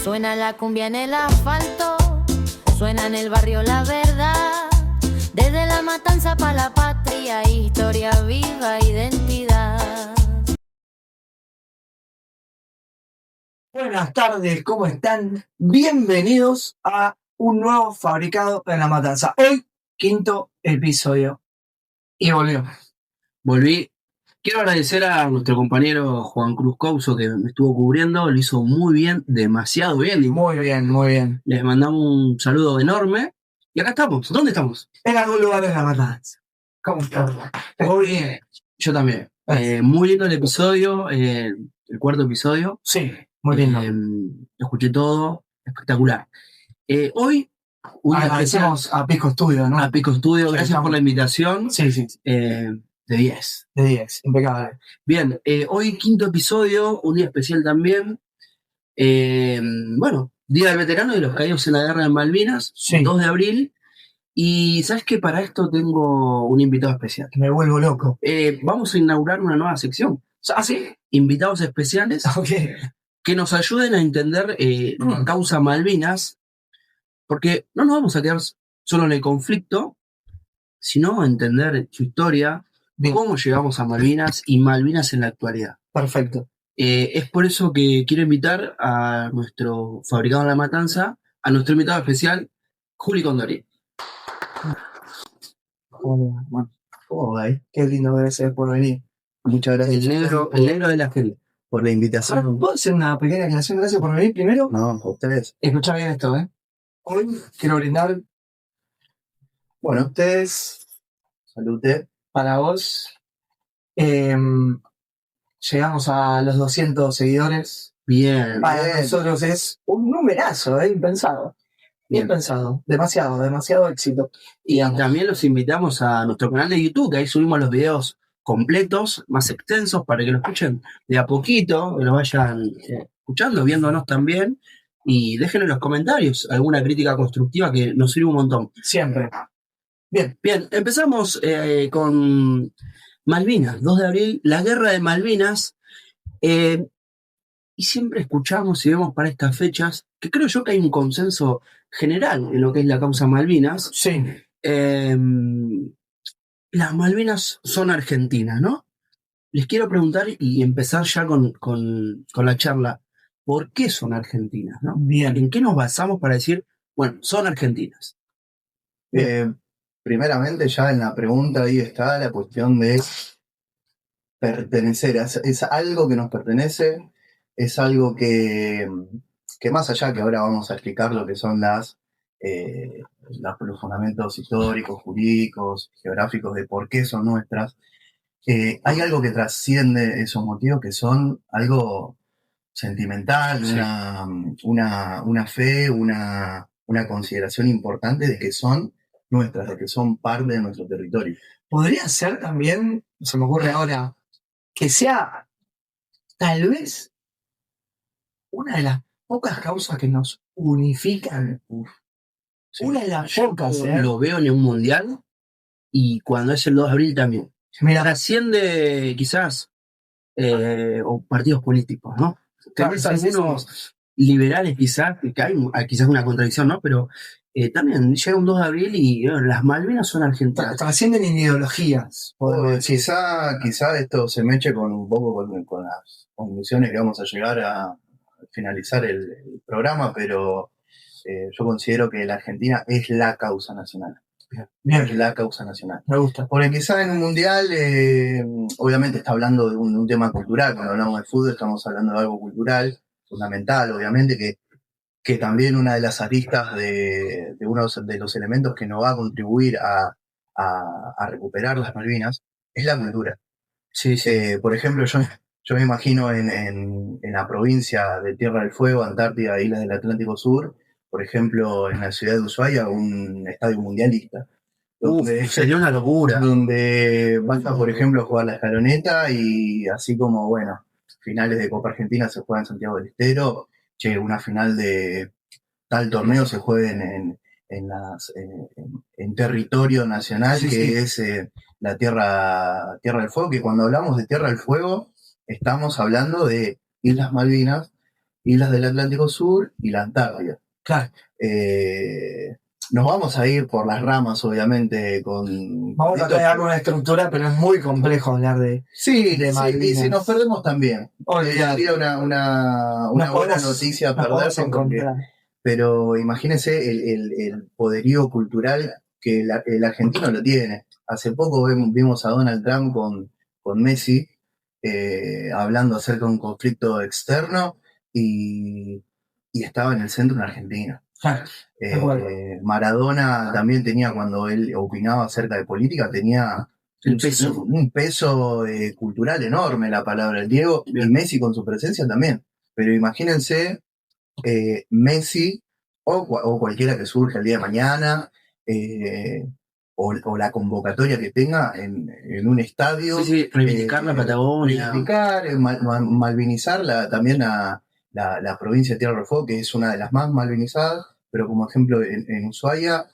Suena la cumbia en el asfalto, suena en el barrio la verdad. Desde la matanza pa' la patria, historia viva, identidad. Buenas tardes, ¿cómo están? Bienvenidos a un nuevo Fabricado en la Matanza. Hoy, quinto episodio. Y volví. Quiero agradecer a nuestro compañero Juan Cruz Couso que me estuvo cubriendo, lo hizo muy bien, demasiado bien. Muy bien, muy bien. Les mandamos un saludo enorme. Y acá estamos. ¿Dónde estamos? En algún lugar de la Matanza. ¿Cómo estás? Muy bien. Yo también. Muy lindo el episodio, el cuarto episodio. Sí, muy lindo. Lo escuché todo, espectacular. Hoy, agradecemos a Pico Studio, ¿no? A Pico Studio, gracias por la invitación. Sí. De 10. De 10, impecable. Bien, hoy quinto episodio, un día especial también. Día del Veterano y los Caídos en la Guerra de Malvinas, Sí. 2 de abril. Y ¿sabes qué? Para esto tengo un invitado especial. Me vuelvo loco. Vamos a inaugurar una nueva sección. ¿Ah, sí? Invitados especiales que nos ayuden a entender la causa Malvinas, porque no nos vamos a quedar solo en el conflicto, sino a entender su historia, cómo llegamos a Malvinas y Malvinas en la actualidad. Perfecto. Es por eso que quiero invitar a nuestro Fabricado en la Matanza, a nuestro invitado especial, Juli Condori. Bueno, ¿cómo va? Qué lindo, gracias por venir. Muchas gracias. El negro de la gente, por la invitación. ¿Puedo hacer una pequeña aclaración? Gracias por venir primero. No, a ustedes. Escucha bien esto, ¿eh? Hoy quiero brindar, bueno, ustedes, Salute. para vos. Llegamos a los 200 seguidores. Bien. Para nosotros es un numerazo, impensado. Bien pensado. Demasiado éxito. Y también los invitamos a nuestro canal de YouTube, que ahí subimos los videos completos, más extensos, para que lo escuchen de a poquito, que lo vayan escuchando, viéndonos también. Y dejen en los comentarios alguna crítica constructiva que nos sirve un montón. Siempre. Bien, empezamos con Malvinas, 2 de abril, la guerra de Malvinas. Y siempre escuchamos y vemos para estas fechas, que creo yo que hay un consenso general en lo que es la causa Malvinas. Sí. Las Malvinas son argentinas, ¿no? Les quiero preguntar y empezar ya con la charla. ¿Por qué son argentinas, no? Bien. ¿En qué nos basamos para decir, bueno, son argentinas? Primeramente, ya en la pregunta ahí está la cuestión de pertenecer. Es algo que nos pertenece, es algo que más allá, que ahora vamos a explicar lo que son los fundamentos históricos, jurídicos, geográficos de por qué son nuestras, hay algo que trasciende esos motivos, que son algo sentimental, Sí. una fe, una consideración importante de que son nuestras, de que son parte de nuestro territorio. Podría ser también, se me ocurre ahora, que sea tal vez una de las pocas causas que nos unifican. Sí. Una de las pocas, Lo veo en un mundial y cuando es el 2 de abril también. Mira, Trasciende quizás o partidos políticos, ¿no? Claro, Tenés algunos liberales quizás, que hay quizás una contradicción, ¿no? Pero también llega un 2 de abril y las Malvinas son argentinas. trascienden ideologías. Quizá esto se meche un poco con las conclusiones que vamos a llegar a finalizar el programa, pero yo considero que la Argentina es la causa nacional. Bien. Es la causa nacional. Me gusta. Porque quizá en un mundial, obviamente está hablando de un tema cultural. Cuando hablamos de fútbol estamos hablando de algo cultural, fundamental, obviamente, que también una de las aristas de uno de los elementos que nos va a contribuir a recuperar las Malvinas es la cultura. Sí. Por ejemplo, yo me imagino en la provincia de Tierra del Fuego, Antártida, Islas del Atlántico Sur, por ejemplo, en la ciudad de Ushuaia, un estadio mundialista. Sería una locura. Donde basta, por ejemplo, jugar la escaloneta y así como, bueno, finales de Copa Argentina se juega en Santiago del Estero, una final de tal torneo se juegue en territorio nacional, es la Tierra del Fuego, que cuando hablamos de Tierra del Fuego estamos hablando de Islas Malvinas, islas del Atlántico Sur y la Antártida. Claro. Nos vamos a ir por las ramas, obviamente, Vamos a crear una estructura, pero es muy complejo hablar de Malvinas. Y si nos perdemos también. Sería una buena noticia a perder, pero imagínense el poderío cultural que el argentino lo tiene. Hace poco vimos a Donald Trump con Messi hablando acerca de un conflicto externo y estaba en el centro en Argentina. Claro. Maradona también tenía, cuando él opinaba acerca de política, tenía un peso cultural enorme, la palabra del Diego, y Messi con su presencia también. Pero imagínense Messi o cualquiera que surja el día de mañana, o la convocatoria que tenga en un estadio. Reivindicar la Patagonia. Reivindicar, malvinizar también la provincia de Tierra del Fuego, que es una de las más malvinizadas, pero como ejemplo en Ushuaia,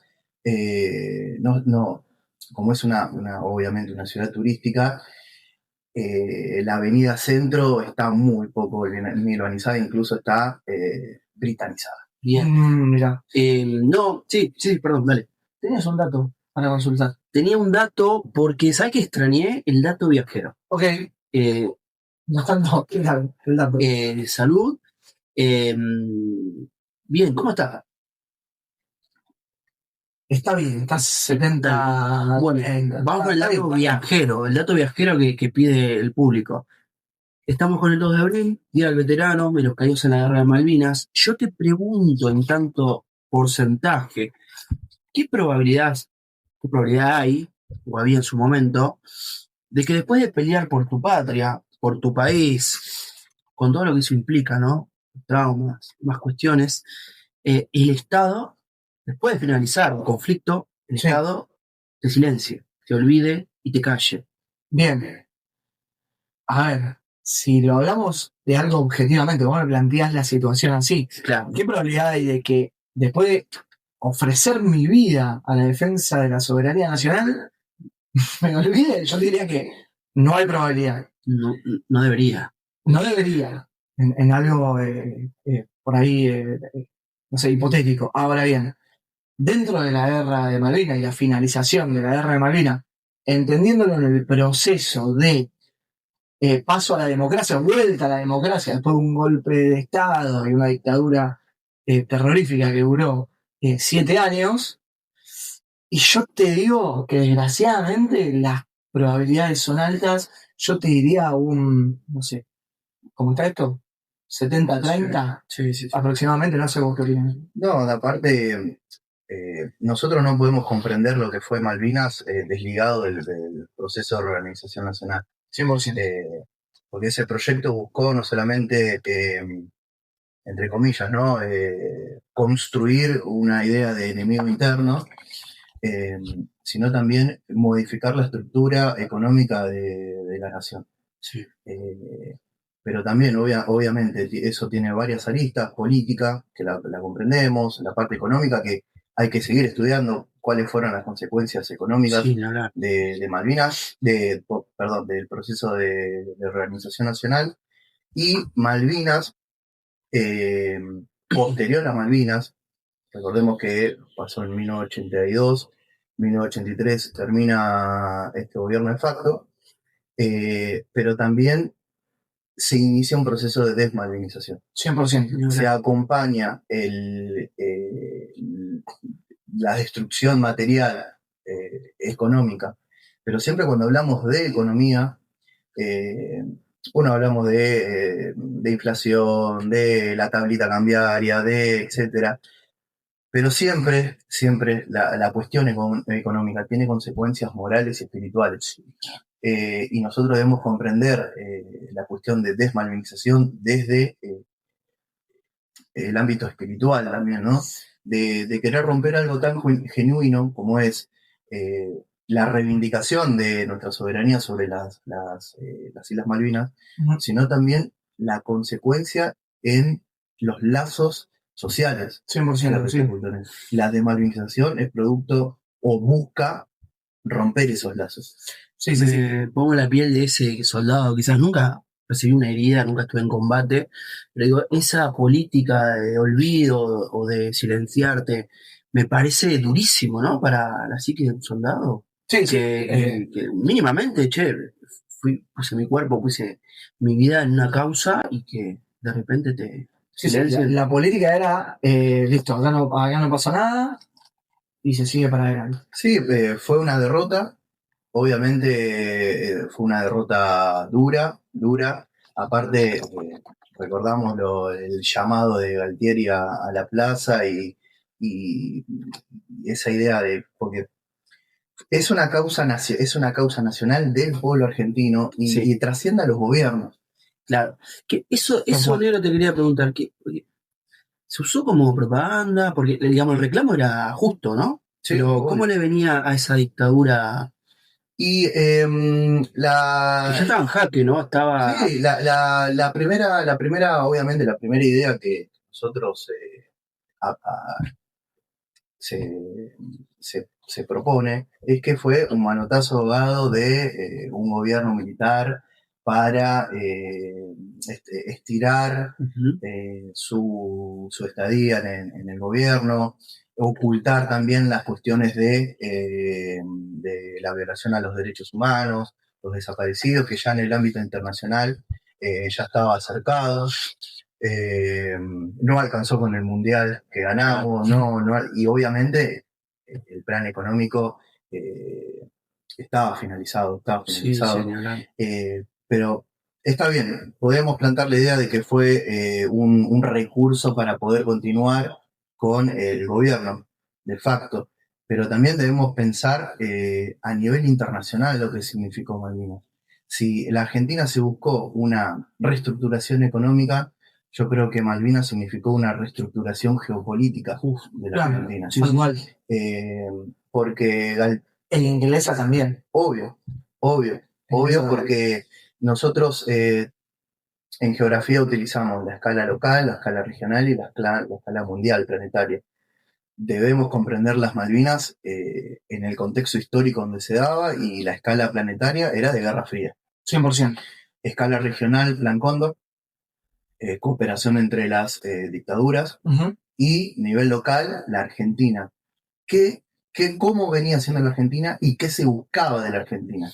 como es obviamente una ciudad turística, la avenida Centro está muy poco urbanizada, incluso está britanizada. Bien. Mira. Perdón, dale. ¿Tenías un dato para consultar? Tenía un dato porque, ¿sabes qué extrañé? El dato viajero. Ok. No tanto, claro, el dato. Salud. Bien, ¿cómo estás? Está bien, estás 70. Bueno, vamos con el dato viajero, que pide el público. Estamos con el 2 de abril, Día del Veterano, de los caídos en la Guerra de Malvinas. Yo te pregunto, en tanto porcentaje, ¿qué probabilidad hay, o había en su momento, de que después de pelear por tu patria, por tu país, con todo lo que eso implica, ¿no? Traumas, más cuestiones, el Estado, después de finalizar un conflicto, el Estado te silencie, te olvide y te calle? Bien. A ver, si lo hablamos de algo objetivamente, vos me planteás la situación así. Claro. ¿Qué probabilidad hay de que después de ofrecer mi vida a la defensa de la soberanía nacional, me olvide? Yo diría que no hay probabilidad. No debería. No debería. En algo por ahí, no sé, hipotético. Ahora bien, dentro de la guerra de Malvinas y la finalización de la guerra de Malvinas, entendiéndolo en el proceso de paso a la democracia, vuelta a la democracia, después de un golpe de Estado y una dictadura terrorífica que duró 7 años, y yo te digo que desgraciadamente las probabilidades son altas. Yo te diría no sé, ¿cómo está esto? 70-30 Sí. aproximadamente, no sé vos qué opinas. No, aparte, nosotros no podemos comprender lo que fue Malvinas desligado del proceso de reorganización nacional. 100%. Porque ese proyecto buscó no solamente, entre comillas, ¿no? Construir una idea de enemigo interno, sino también modificar la estructura económica de la nación. Sí. Pero también, obviamente, eso tiene varias aristas: política, que la comprendemos; la parte económica, que hay que seguir estudiando cuáles fueron las consecuencias económicas de Malvinas, del proceso de reorganización nacional, y Malvinas, posterior a Malvinas. Recordemos que pasó en 1982, 1983 termina este gobierno de facto, pero también se inicia un proceso de desmalvinización. 100%. Se acompaña la destrucción material, económica, pero siempre cuando hablamos de economía, hablamos de inflación, de la tablita cambiaria, etcétera. Pero siempre la cuestión económica tiene consecuencias morales y espirituales. Y nosotros debemos comprender la cuestión de desmalvinización desde el ámbito espiritual también, ¿no? De querer romper algo tan genuino como es la reivindicación de nuestra soberanía sobre las Islas Malvinas, sino también la consecuencia en los lazos sociales. 100%. La desmalvinización es producto o busca romper esos lazos. Me pongo la piel de ese soldado, quizás nunca recibí una herida, nunca estuve en combate, pero digo, esa política de olvido o de silenciarte, me parece durísimo, ¿no? Para la psique de un soldado. Sí, Que mínimamente, che, puse mi cuerpo, puse mi vida en una causa y que de repente te sí, silencien. la política era, listo, acá no pasa nada y se sigue para adelante. Sí, fue una derrota. Obviamente fue una derrota dura. Aparte, recordamos el llamado de Galtieri a la plaza y esa idea de, porque es una causa nacional del pueblo argentino Sí. y trasciende a los gobiernos. Claro. Que eso negro te quería preguntar, porque se usó como propaganda, porque digamos el reclamo era justo, ¿no? Sí, pero bueno. ¿cómo le venía a esa dictadura? Y Que ya estaba en jaque, ¿no? Estaba. Sí, la primera, obviamente, la primera idea que nosotros se propone es que fue un manotazo ahogado de un gobierno militar para estirar su estadía en el gobierno, ocultar también las cuestiones de la violación a los derechos humanos, los desaparecidos, que ya en el ámbito internacional ya estaba acercado. No alcanzó con el mundial que ganamos, y obviamente el plan económico estaba finalizado. Sí, Pero está bien, podemos plantear la idea de que fue un recurso para poder continuar con el gobierno, de facto, pero también debemos pensar a nivel internacional lo que significó Malvinas. Si la Argentina se buscó una reestructuración económica, yo creo que Malvinas significó una reestructuración geopolítica de la Argentina. Sí, igual. Porque en inglesa también. Obvio, porque nosotros en geografía utilizamos la escala local, la escala regional y la escala mundial, planetaria. Debemos comprender las Malvinas en el contexto histórico donde se daba, y la escala planetaria era de Guerra Fría. 100%. Escala regional, Plan Cóndor, cooperación entre las dictaduras, y nivel local, la Argentina. ¿Cómo venía haciendo la Argentina y qué se buscaba de la Argentina?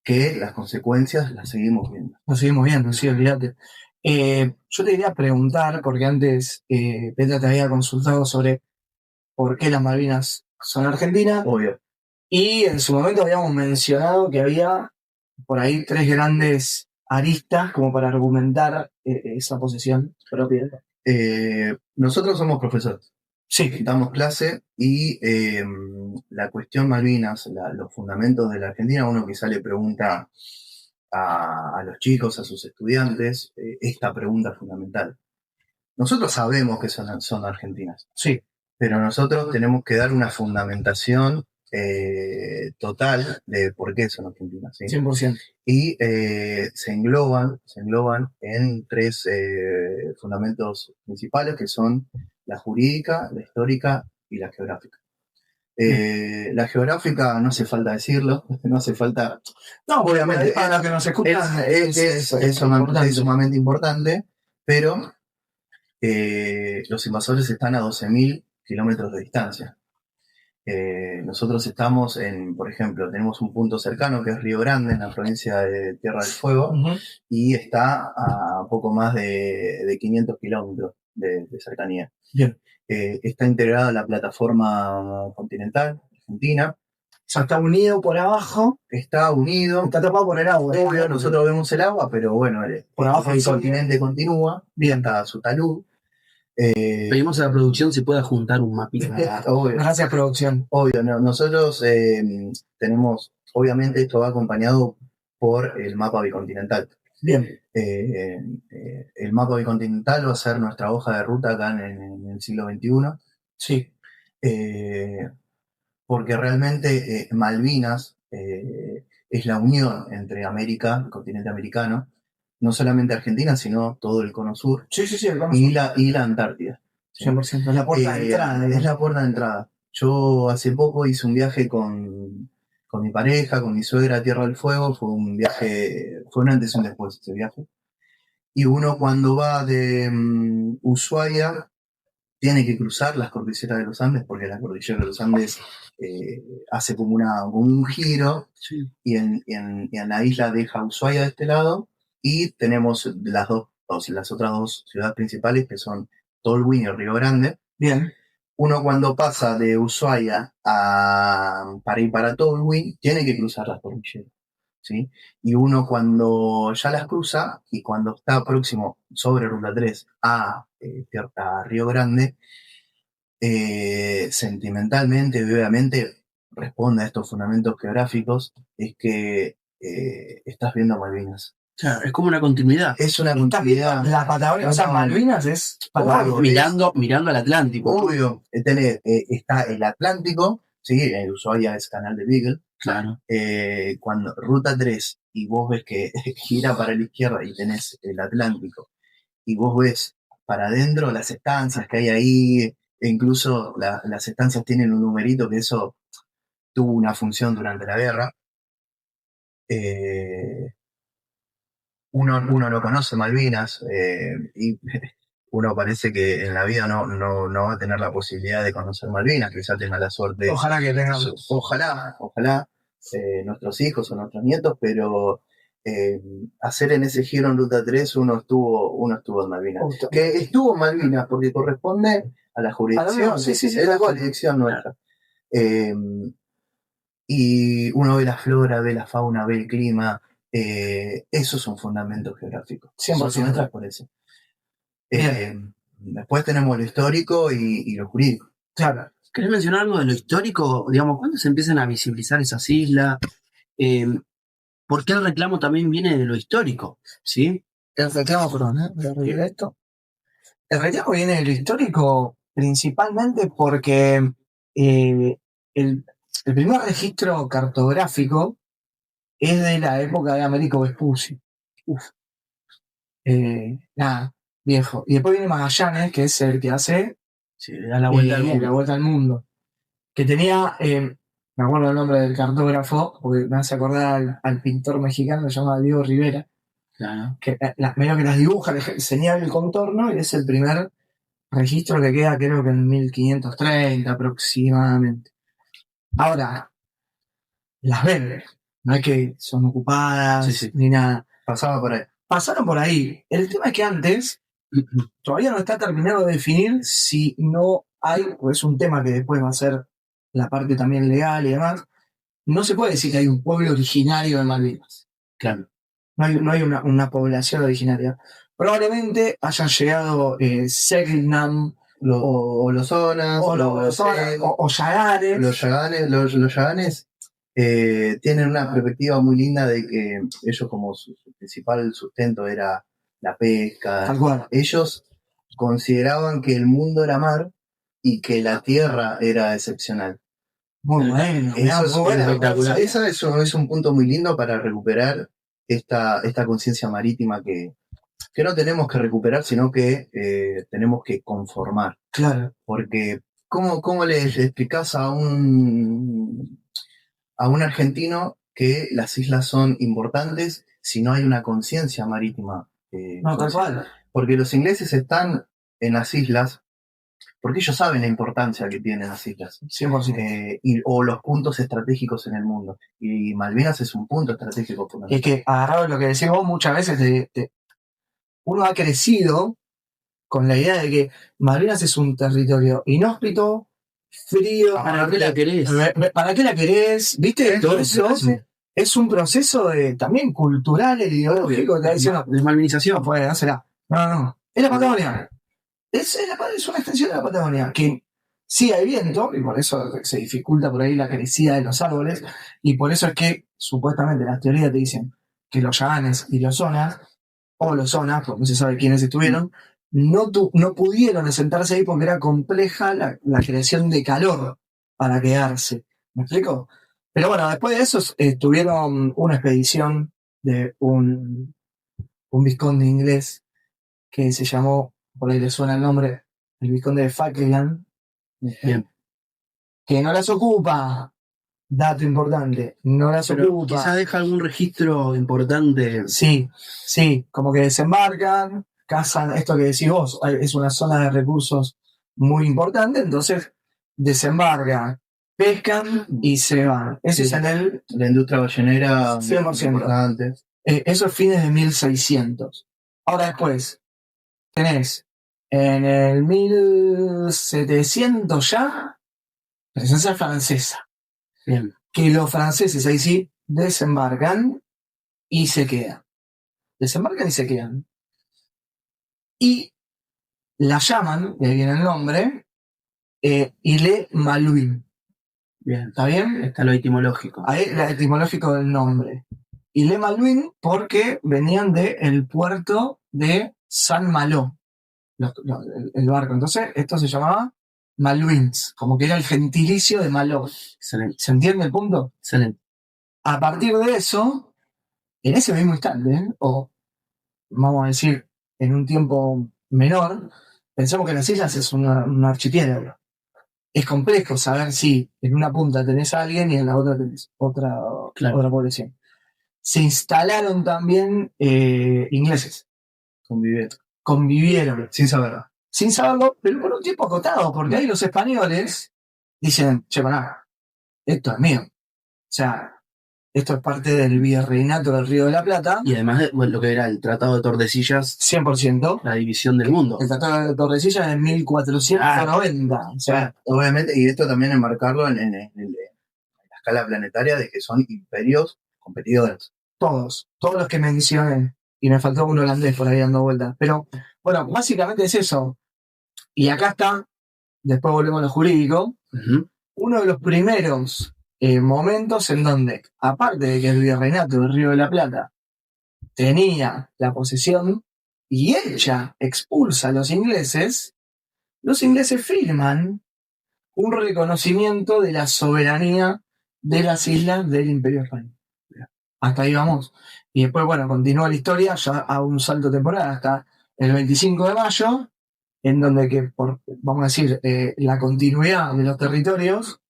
Que las consecuencias las seguimos viendo. Las seguimos viendo, sí, olvídate. Yo te quería preguntar, porque antes Petra te había consultado sobre por qué las Malvinas son argentinas. Obvio. Y en su momento habíamos mencionado que había por ahí 3 grandes aristas como para argumentar esa posesión propia. Nosotros somos profesores. Sí. Damos clase y la cuestión Malvinas, los fundamentos de la Argentina, uno quizá le pregunta a los chicos, a sus estudiantes, esta pregunta fundamental. Nosotros sabemos que son argentinas. Sí. Pero nosotros tenemos que dar una fundamentación total de por qué son argentinas. ¿Sí? 100%. Y se engloban en 3 fundamentos principales, que son la jurídica, la histórica y la geográfica. La geográfica no hace falta decirlo, no hace falta. No, obviamente, para los que nos escuchan es sumamente importante, pero los invasores están a 12.000 kilómetros de distancia. Nosotros estamos por ejemplo, tenemos un punto cercano que es Río Grande, en la provincia de Tierra del Fuego, y está a poco más de 500 kilómetros de cercanía. Bien. Está integrada a la plataforma continental argentina. O sea, está unido por abajo. Está unido. Está tapado por el agua. Obvio, nosotros vemos el agua, pero bueno, por abajo el continente continúa. Bien. Está su talud. Pedimos a la producción si pueda juntar un mapita. Obvio. Gracias, producción. Obvio, nosotros tenemos, obviamente esto va acompañado por el mapa bicontinental. Bien. El mapa bicontinental va a ser nuestra hoja de ruta acá en el siglo XXI. Sí. Porque realmente Malvinas es la unión entre América, el continente americano, no solamente Argentina, sino todo el cono sur. Sí, el cono sur. Y la Antártida. 100%, es la puerta de entrada. Es la puerta de entrada. Yo hace poco hice un viaje con mi pareja, con mi suegra a Tierra del Fuego. Fue un viaje, fue un antes y un después ese viaje. Y uno cuando va de Ushuaia tiene que cruzar las cordilleras de los Andes, porque la cordillera de los Andes hace como un giro, Sí. y en la isla deja Ushuaia de este lado, y tenemos las otras dos ciudades principales, que son Tolwyn y Río Grande. Bien. Uno cuando pasa de Ushuaia para ir para Tolwyn, tiene que cruzar las cordilleras, ¿sí? Y uno cuando ya las cruza, y cuando está próximo sobre Ruta 3 a Río Grande, sentimentalmente, obviamente, responde a estos fundamentos geográficos, es que estás viendo Malvinas. O sea, es como una continuidad. Es una continuidad. La Patagonia, o sea, Malvinas es Patagonia. Mirando al Atlántico. Obvio, está el Atlántico, ¿sí? El Ushuaia es Canal de Beagle. Claro. Cuando Ruta 3 y vos ves que gira para la izquierda y tenés el Atlántico, y vos ves para adentro las estancias que hay ahí, e incluso las estancias tienen un numerito, que eso tuvo una función durante la guerra. Uno no conoce Malvinas, y uno parece que en la vida no va a tener la posibilidad de conocer Malvinas, quizá tenga la suerte. Ojalá que tengan. Ojalá nuestros hijos o nuestros nietos, pero hacer en ese giro en Ruta 3 uno estuvo en Malvinas. Que estuvo en Malvinas porque corresponde a la jurisdicción. Sí, es la jurisdicción nuestra. Y uno ve la flora, ve la fauna, ve el clima. Esos son fundamentos geográficos. 100%. Por eso. Después tenemos lo histórico y lo jurídico. Claro. ¿Querés mencionar algo de lo histórico? Digamos, ¿cuándo se empiezan a visibilizar esas islas? ¿Por qué el reclamo también viene de lo histórico? ¿Sí? El reclamo, perdón, voy a arreglar esto. El reclamo viene de lo histórico principalmente porque el primer registro cartográfico es de la época de Américo Vespucci. Nada, viejo. Y después viene Magallanes, que es el que hace Sí, da la vuelta al mundo. la vuelta al mundo. Que tenía, me acuerdo el nombre del cartógrafo, porque me hace acordar al pintor mexicano que se llama Diego Rivera, Claro. que medio que las dibuja, le señala el contorno, y es el primer registro que queda, creo que en 1530 aproximadamente. Ahora, las ven, no es que son ocupadas ni nada. Pasaba por ahí. Pasaron por ahí. El tema es que antes todavía no está terminado de definir si no hay, pues es un tema que después va a ser la parte también legal y demás, no se puede decir que hay un pueblo originario de Malvinas. Claro. No hay una población originaria. Probablemente hayan llegado Selknam O los zonas, o Yaganes. Los Yaganes tienen una perspectiva muy linda de que ellos, como su principal sustento era la pesca, Tal cual. ellos consideraban que el mundo era mar y que la tierra era excepcional. Muy bueno. Eso es muy bueno. espectacular. Eso es un punto muy lindo para recuperar esta conciencia marítima que no tenemos que recuperar, sino que tenemos que conformar. Claro. Porque ¿cómo le explicás a un argentino que las islas son importantes si no hay una conciencia marítima? No, tal cual. Porque los ingleses están en las islas porque ellos saben la importancia que tienen las islas. 100%. O los puntos estratégicos en el mundo. Y Malvinas es un punto estratégico fundamental. Es que, agarrado lo que decís vos, muchas veces uno ha crecido con la idea de que Malvinas es un territorio inhóspito, frío. ¿Para qué la querés? ¿Para qué la querés? ¿Viste? Todo eso es un proceso también cultural, ideológico. De malvinización. Puede dársela. No. Es la Patagonia. Es una extensión de la Patagonia. Que sí hay viento, y por eso se dificulta por ahí la crecida de los árboles, y por eso es que supuestamente las teorías te dicen que los Yaganes y los Zonas, o los Zonas, porque no se sabe quiénes estuvieron, no pudieron asentarse ahí porque era compleja la creación de calor para quedarse. ¿Me explico? Pero bueno, después de eso tuvieron una expedición de un vizconde inglés que se llamó, por ahí le suena el nombre, el vizconde de Falkland. Bien. Que no las ocupa dato importante, no las Pero ocupa. quizás deja algún registro importante. Sí, como que desembarcan, cazan, esto que decís vos, es una zona de recursos muy importante, entonces desembarcan, pescan y se van. Ese es en el La industria ballenera 100%. importante. Eso es fines de 1600. Ahora después, tenés en el 1700 ya, presencia francesa. Bien. Que los franceses ahí sí desembarcan y se quedan. Desembarcan y se quedan. Y la llaman, de ahí viene el nombre, Ile Malouine. Bien. ¿Está bien? Está lo etimológico. Ahí el etimológico del nombre. Ile Malouine porque venían del puerto de San Malo, el barco. Entonces, esto se llamaba Malouines, como que era el gentilicio de Malo. Excelente. ¿Se entiende el punto? Excelente. A partir de eso, en ese mismo instante, o vamos a decir, en un tiempo menor, pensamos que las islas es un archipiélago. Es complejo saber si en una punta tenés a alguien y en la otra tenés otra población. Se instalaron también ingleses. Convivieron. Sin saberlo, pero por un tiempo acotado, porque ahí los españoles dicen, che, pará, esto es mío. O sea, esto es parte del virreinato del Río de la Plata. Y además de lo que era el Tratado de Tordesillas, 100%. la división del mundo. El Tratado de Tordesillas es de 1490. O sea, obviamente, y esto también enmarcarlo en la escala planetaria de que son imperios competidores. Todos los que mencioné. Y me faltó un holandés por ahí dando vueltas. Pero, bueno, básicamente es eso. Y acá está, después volvemos a lo jurídico, uno de los primeros momentos en donde, aparte de que el virreinato del Río de la Plata tenía la posesión y ella expulsa a los ingleses firman un reconocimiento de la soberanía de las islas del Imperio Español. Hasta ahí vamos. Y después, bueno, continúa la historia, ya a un salto temporal hasta el 25 de mayo, en donde vamos a decir, la continuidad de los territorios,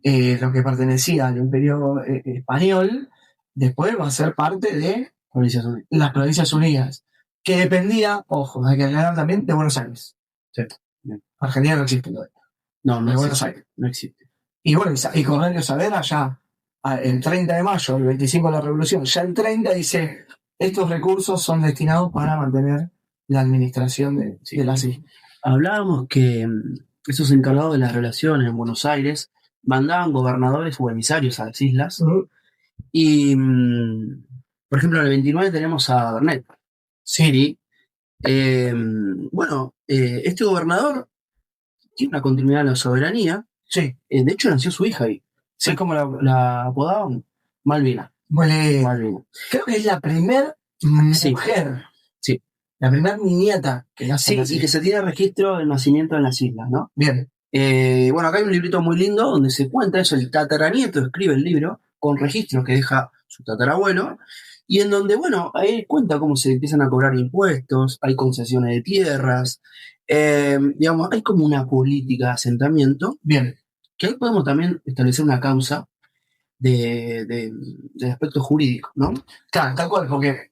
lo que pertenecía al Imperio Español, después va a ser parte de las Provincias Unidas, que dependía, ojo, hay que aclarar también, de Buenos Aires. Sí. Argentina no existe todavía. No de existe. Buenos Aires. No existe. Y bueno, y Cornelio Saavedra ya, el 30 de mayo, el 25 de la Revolución, ya el 30 dice, estos recursos son destinados para mantener la administración de las islas. Hablábamos que esos encargados de las relaciones en Buenos Aires mandaban gobernadores o emisarios a las islas. Y, por ejemplo, en el 29 tenemos a Bernet. Sí. Este gobernador tiene una continuidad en la soberanía. Sí. De hecho, nació su hija ahí. Sí. Es como la apodaban Malvina. Malvina. Creo que es la primera mujer. Sí. La primera nieta que nace. Sí, y que se tiene registro del nacimiento en las islas, ¿no? Bien. Acá hay un librito muy lindo donde se cuenta eso. El tataranieto escribe el libro con registros que deja su tatarabuelo. Y en donde, ahí cuenta cómo se empiezan a cobrar impuestos, hay concesiones de tierras, hay como una política de asentamiento. Bien. Que ahí podemos también establecer una causa de aspecto jurídico, ¿no? Claro, tal cual, porque,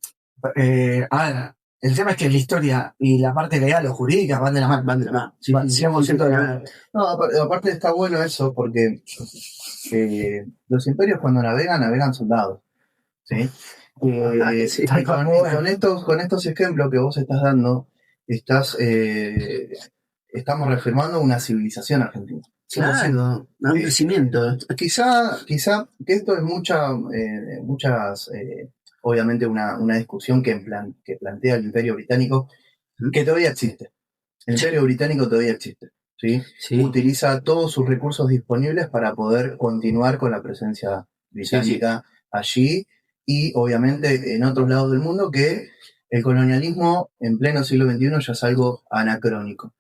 a ver, el tema es que la historia y la parte legal o jurídica van de la mano. Sí, 100% de la mano. No, aparte está bueno eso porque los imperios cuando navegan soldados. ¿Sí? Con estos ejemplos que vos estás dando, estamos reafirmando una civilización argentina. Claro, un crecimiento. Quizá que esto es obviamente una discusión que plantea el Imperio Británico, que todavía existe. El Imperio Británico todavía existe. ¿Sí? Utiliza todos sus recursos disponibles para poder continuar con la presencia británica allí y obviamente en otros lados del mundo, que el colonialismo en pleno siglo XXI ya es algo anacrónico.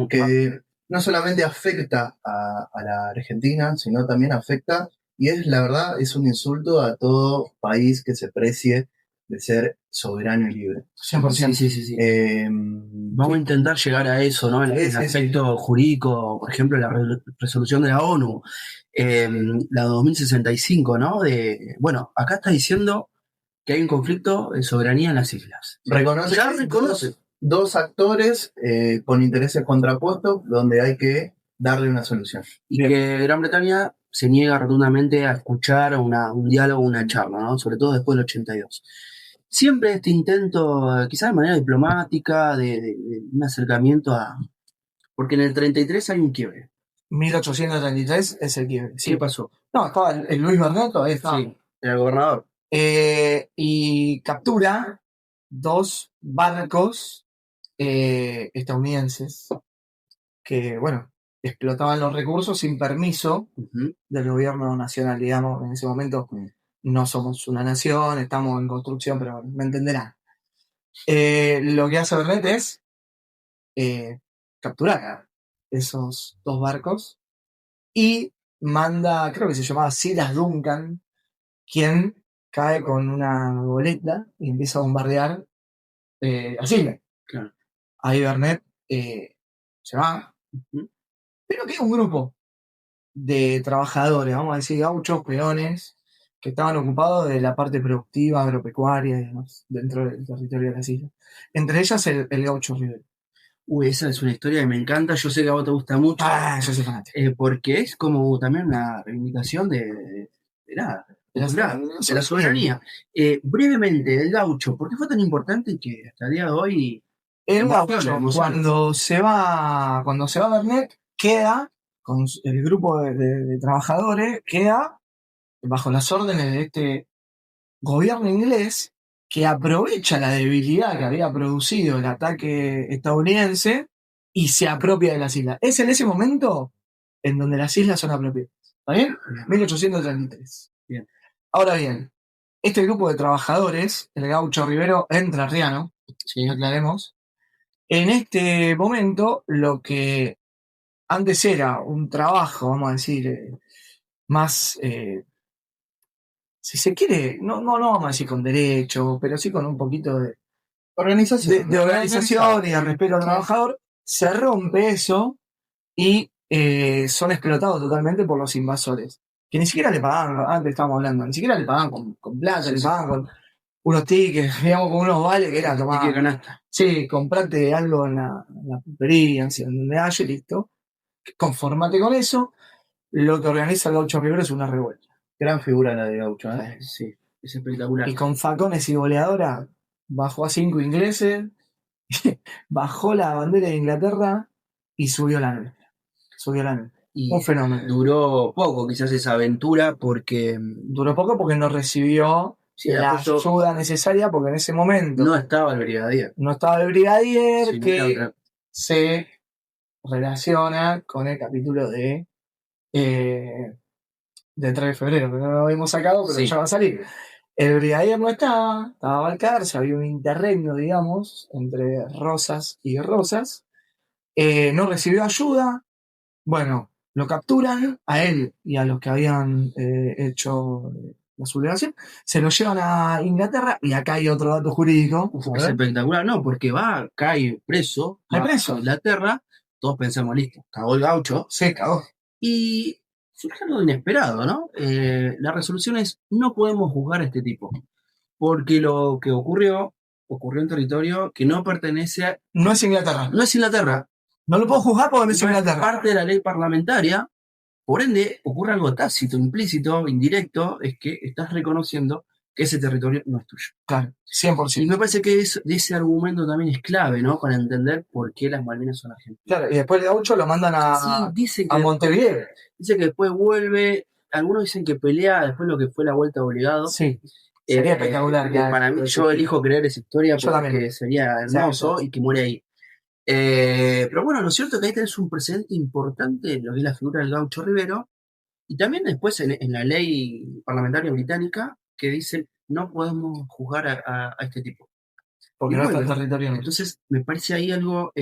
Que no solamente afecta a la Argentina, sino también afecta, y la verdad es un insulto a todo país que se precie de ser soberano y libre. 100%. Sí. Vamos a intentar llegar a eso, ¿no? En el aspecto jurídico, por ejemplo, la resolución de la ONU, la 2065, ¿no? Bueno, acá está diciendo que hay un conflicto de soberanía en las islas. Reconoce dos actores con intereses contrapuestos donde hay que darle una solución. Y que Gran Bretaña se niega rotundamente a escuchar un diálogo, una charla, ¿no? Sobre todo después del 82. Siempre este intento, quizás de manera diplomática, de un acercamiento a... Porque en el 33 hay un quiebre. 1833 es el quiebre. ¿Qué pasó? No, estaba el Luis Berneto, ahí estaba. Sí, era el gobernador. Y captura 2 barcos estadounidenses que, bueno, explotaban los recursos sin permiso del gobierno nacional, digamos. En ese momento no somos una nación, estamos en construcción, pero me entenderán. Lo que hace Bernet es capturar esos 2 barcos y manda, creo que se llamaba Silas Duncan, quien cae con una goleta y empieza a bombardear a Chile. Claro. Ahí Bernet se va. Pero queda un grupo de trabajadores, vamos a decir, gauchos, peones, que estaban ocupados de la parte productiva, agropecuaria y demás, dentro del territorio de las islas. Entre ellas el gaucho Rivero. Uy, esa es una historia que me encanta. Yo sé que a vos te gusta mucho. Yo soy fanático. Porque es como también una reivindicación de la soberanía. Brevemente, el gaucho, ¿por qué fue tan importante que hasta el día de hoy... El gaucho, cuando se va Bernet, queda con el grupo de trabajadores, queda bajo las órdenes de este gobierno inglés que aprovecha la debilidad que había producido el ataque estadounidense y se apropia de las islas. Es en ese momento en donde las islas son apropiadas. ¿Está bien? 1833. Bien. Ahora bien, este grupo de trabajadores, el gaucho Rivero entrerriano, si aclaremos, en este momento lo que antes era un trabajo, vamos a decir, más, si se quiere, no vamos a decir con derecho, pero sí con un poquito de organización, de organización y de respeto al trabajador, se rompe eso y son explotados totalmente por los invasores, que ni siquiera le pagaban, antes estábamos hablando, ni siquiera le pagaban con plata, le pagaban con unos tickets, digamos, con unos vales que era tomar. Canasta. Sí, comprate algo en la pulpería, en donde haya, listo. Conformate con eso. Lo que organiza el gaucho Rivero es una revuelta. Gran figura la de gaucho, ¿eh? Sí, es espectacular. Y con facones y goleadora bajó a 5 ingleses, bajó la bandera de Inglaterra y subió la nuestra. Y un fenómeno. Duró poco quizás esa aventura porque... Duró poco porque no recibió la ayuda necesaria, porque en ese momento no estaba el brigadier. No estaba el brigadier, Sí, que se relaciona con el capítulo de 3 de febrero, que no lo habíamos sacado, pero ya va a salir. El brigadier no estaba Balcarce, había un interregno, digamos, entre Rosas y Rosas. No recibió ayuda. Bueno, lo capturan a él y a los que habían hecho la sublevación, se lo llevan a Inglaterra, y acá hay otro dato jurídico. Es espectacular, no, porque cae preso, a Inglaterra, todos pensamos, listo, cagó el gaucho. Sí, cagó. Y surge algo inesperado, ¿no? La resolución es, no podemos juzgar a este tipo, porque lo que ocurrió en territorio que no pertenece a... No es Inglaterra. No es Inglaterra. No lo puedo juzgar porque no es Inglaterra. Parte de la ley parlamentaria. Por ende, ocurre algo tácito, implícito, indirecto, es que estás reconociendo que ese territorio no es tuyo. Claro, 100%. Y me parece que ese argumento también es clave, ¿no? Para entender por qué las Malvinas son argentinas. Claro, y después de gaucho lo mandan a Montevideo. Dice que después vuelve, algunos dicen que pelea después lo que fue la vuelta obligado. Sí, sería espectacular. Para mí, yo elijo creer esa historia porque sería hermoso y que muere ahí. Pero bueno, lo cierto es que ahí tenés un precedente importante en lo que es la figura del gaucho Rivero, y también después en la ley parlamentaria británica que dice no podemos juzgar a este tipo. Porque no está en territorio. Entonces me parece ahí algo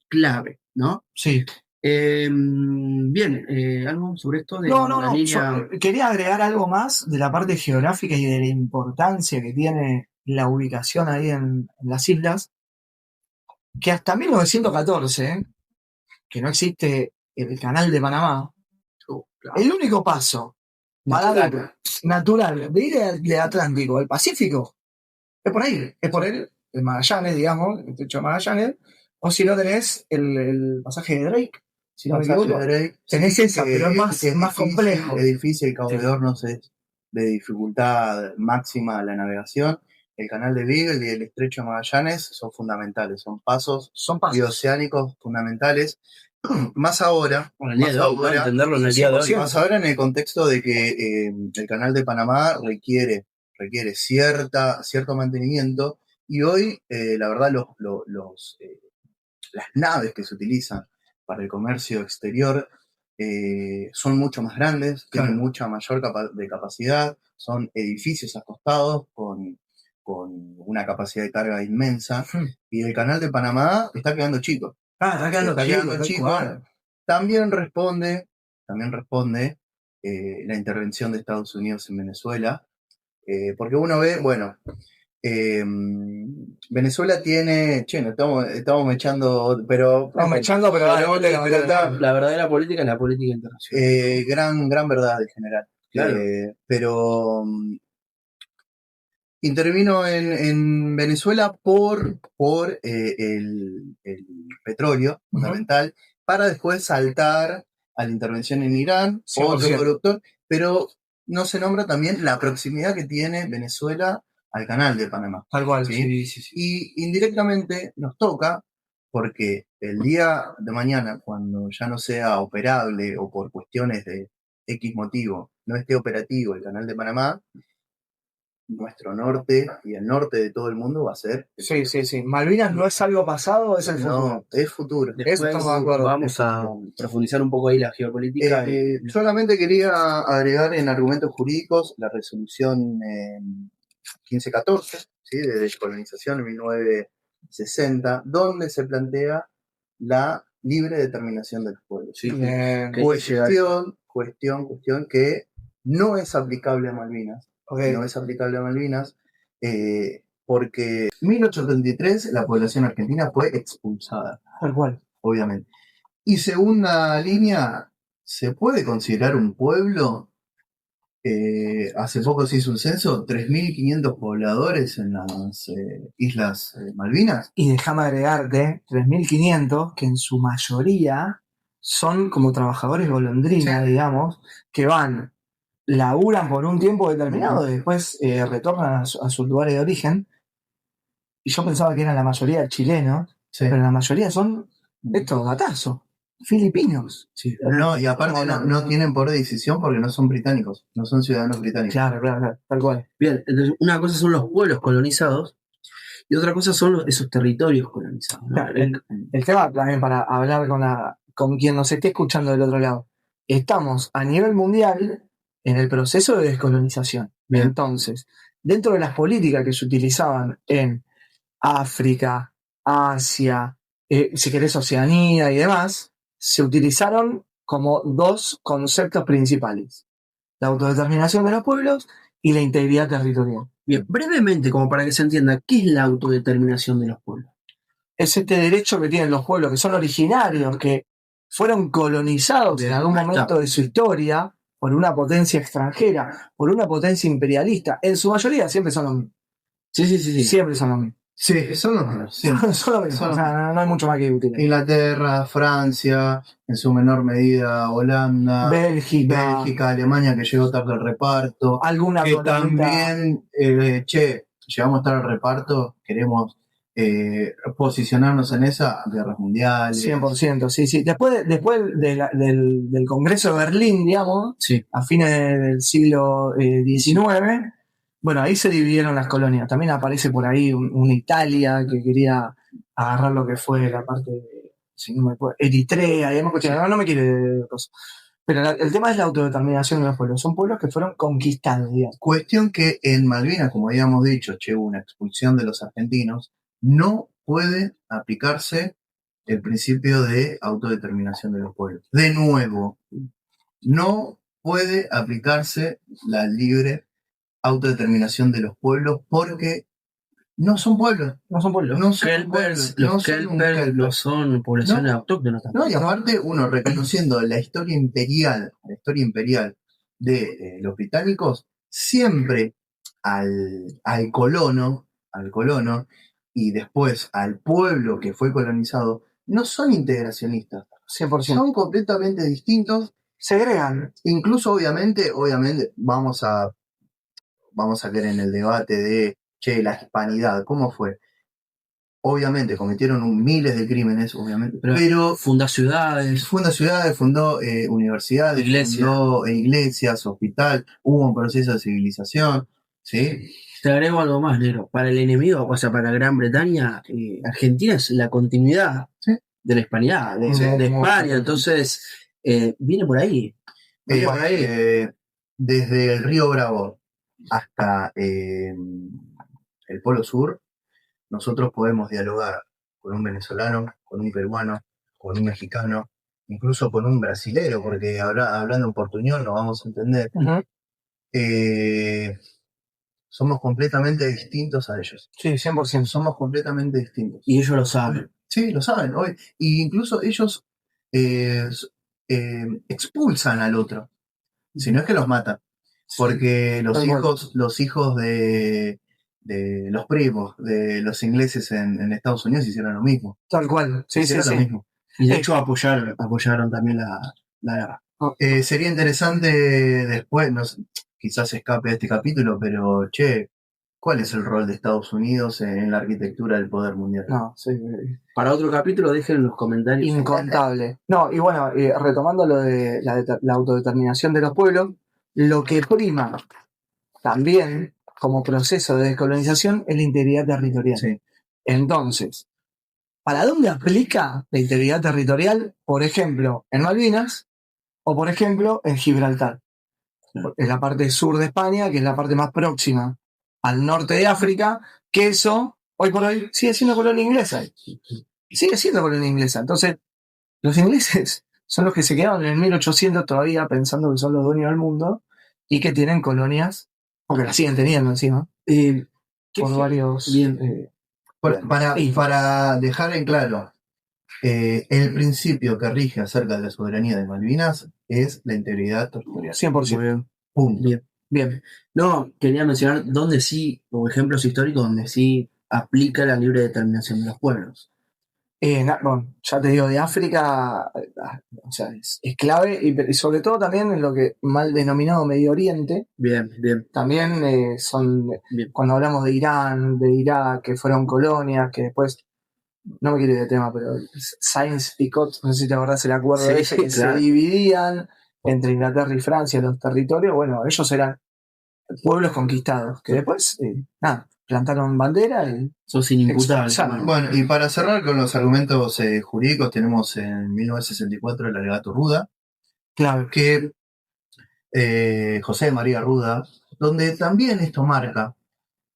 clave, ¿no? Sí. Bien, algo sobre esto de la línea... quería agregar algo más de la parte geográfica y de la importancia que tiene la ubicación ahí en las islas, que hasta 1914, que no existe el canal de Panamá, el único paso natural de ir del Atlántico al Pacífico es por ahí, es por el Magallanes, digamos, el estrecho de Magallanes, o si no tenés el pasaje de Drake, si no me equivoco, tenés esa, pero es más complejo. Es difícil, el Cabo de Hornos es de dificultad máxima la navegación. El canal de Beagle y el estrecho de Magallanes son fundamentales, son pasos bioceánicos fundamentales. Más ahora, entenderlo en el día de hoy. Más ahora en el contexto de que el canal de Panamá requiere cierto mantenimiento, y hoy, la verdad, las naves que se utilizan para el comercio exterior son mucho más grandes, tienen mucha mayor capacidad, son edificios acostados con una capacidad de carga inmensa, y el canal de Panamá está quedando chico. Está quedando chico. También responde la intervención de Estados Unidos en Venezuela, porque uno ve, Venezuela tiene, estamos mechando, pero la verdadera política es la política internacional. Gran verdad en general. Claro. Pero intervino en Venezuela por el petróleo fundamental, para después saltar a la intervención en Irán, otro productor, pero no se nombra también la proximidad que tiene Venezuela al canal de Panamá. Tal cual, ¿sí? Y indirectamente nos toca, porque el día de mañana, cuando ya no sea operable o por cuestiones de X motivo no esté operativo el canal de Panamá, nuestro norte y el norte de todo el mundo va a ser. Sí. Malvinas no es algo pasado, es el futuro. No, es futuro. Después vamos a profundizar un poco ahí la geopolítica. Solamente quería agregar en argumentos jurídicos la resolución 1514, ¿sí? De descolonización en 1960, donde se plantea la libre determinación de los pueblos. Sí. Cuestión que no es aplicable a Malvinas. No es aplicable a Malvinas, porque en 1833 la población argentina fue expulsada. Tal cual. Obviamente. Y segunda línea, ¿se puede considerar un pueblo? Hace poco se hizo un censo, 3.500 pobladores en las Islas Malvinas. Y déjame agregarte, 3.500, que en su mayoría son como trabajadores golondrina, digamos, que van, laburan por un tiempo determinado y después retornan a sus lugares de origen. Y yo pensaba que eran la mayoría chilenos, pero la mayoría son estos gatazos, filipinos. Sí. No, y aparte no tienen poder de decisión porque no son británicos, no son ciudadanos británicos. Claro, tal cual. Bien, entonces una cosa son los pueblos colonizados y otra cosa son esos territorios colonizados, ¿no? Claro, el tema también, para hablar con quien nos esté escuchando del otro lado, estamos a nivel mundial en el proceso de descolonización. Bien. Entonces, dentro de las políticas que se utilizaban en África, Asia, si querés Oceanía y demás, se utilizaron como dos conceptos principales: la autodeterminación de los pueblos y la integridad territorial. Bien, brevemente, como para que se entienda, ¿qué es la autodeterminación de los pueblos? Es este derecho que tienen los pueblos, que son originarios, que fueron colonizados en algún momento de su historia por una potencia extranjera, por una potencia imperialista. En su mayoría siempre son los mismos. Sí. Siempre son los mismos. Sí, son los mismos. Son los mismos. O sea, no hay mucho más que discutir. Inglaterra, Francia, en su menor medida Holanda, Bélgica, Alemania, que llegó tarde al reparto. Alguna que también, llegamos tarde al reparto, queremos posicionarnos en esa, guerras mundiales. 100%, sí. Después del Congreso de Berlín, digamos, a fines del siglo XIX, bueno, ahí se dividieron las colonias. También aparece por ahí una Italia que quería agarrar lo que fue la parte de, si no me acuerdo, Eritrea, y demás cuestiones. No me quiere cosas. Pero el tema es la autodeterminación de los pueblos. Son pueblos que fueron conquistados, digamos. Cuestión que en Malvinas, como habíamos dicho, hubo una expulsión de los argentinos, no puede aplicarse el principio de autodeterminación de los pueblos. De nuevo, no puede aplicarse la libre autodeterminación de los pueblos porque no son pueblos. No son pueblos. No son Kelpers, pueblos, no los son un Kelpers kelper. no son poblaciones autóctonas también. No, y aparte uno reconociendo la historia imperial de los británicos, siempre al colono y después al pueblo que fue colonizado, no son integracionistas, 100%. son completamente distintos. Segregan. Incluso obviamente vamos a caer en el debate de, la hispanidad, ¿cómo fue? Obviamente cometieron miles de crímenes, obviamente, pero Funda ciudades. funda ciudades, fundó universidades, fundó iglesias, hospital, hubo un proceso de civilización, ¿sí? Te agrego algo más, negro. Para el enemigo, o sea, para Gran Bretaña, Argentina es la continuidad de la hispanidad, de España. Entonces, viene por ahí. Desde el río Bravo hasta el Polo Sur, nosotros podemos dialogar con un venezolano, con un peruano, con un mexicano, incluso con un brasilero, porque hablando en portuñol nos vamos a entender. Uh-huh. Somos completamente distintos a ellos. Sí, 100%. Somos completamente distintos. Y ellos lo saben. Sí, lo saben. Y incluso ellos expulsan al otro. Si no es que los matan. Porque los hijos de los primos de los ingleses en Estados Unidos hicieron lo mismo. Tal cual. Sí, hicieron lo mismo. Y de hecho apoyaron también la guerra. Sería interesante después, quizás escape de este capítulo, pero ¿cuál es el rol de Estados Unidos en la arquitectura del poder mundial? No, sí. Para otro capítulo dejen en los comentarios. Incontable. No, y bueno, retomando lo de la autodeterminación de los pueblos, lo que prima también como proceso de descolonización es la integridad territorial. Sí. Entonces, ¿para dónde aplica la integridad territorial? Por ejemplo, en Malvinas o por ejemplo en Gibraltar. Es la parte sur de España, que es la parte más próxima al norte de África, que eso, hoy por hoy, sigue siendo colonia inglesa. Sigue siendo colonia inglesa. Entonces, los ingleses son los que se quedaron en el 1800 todavía pensando que son los dueños del mundo y que tienen colonias, aunque las siguen teniendo encima, por varios... Para dejar en claro, el principio que rige acerca de la soberanía de Malvinas es la integridad territorial. 100%. Bien. Punto. Bien. No, quería mencionar donde sí, o ejemplos históricos donde sí aplica la libre determinación de los pueblos. Bueno, ya te digo, de África, o sea, es clave, y sobre todo también en lo que mal denominado Medio Oriente. Bien. También son, bien. Cuando hablamos de Irán, de Irak, que fueron colonias, que después, no me quiero ir de tema, pero Sainz-Picot, no sé si te acordás el acuerdo de ese, que claro, se dividían entre Inglaterra y Francia los territorios. Bueno, ellos eran pueblos conquistados, que después, plantaron bandera y... Sos inimputable. Bueno, y para cerrar con los argumentos jurídicos, tenemos en 1964 el alegato Ruda, claro, que José María Ruda, donde también esto marca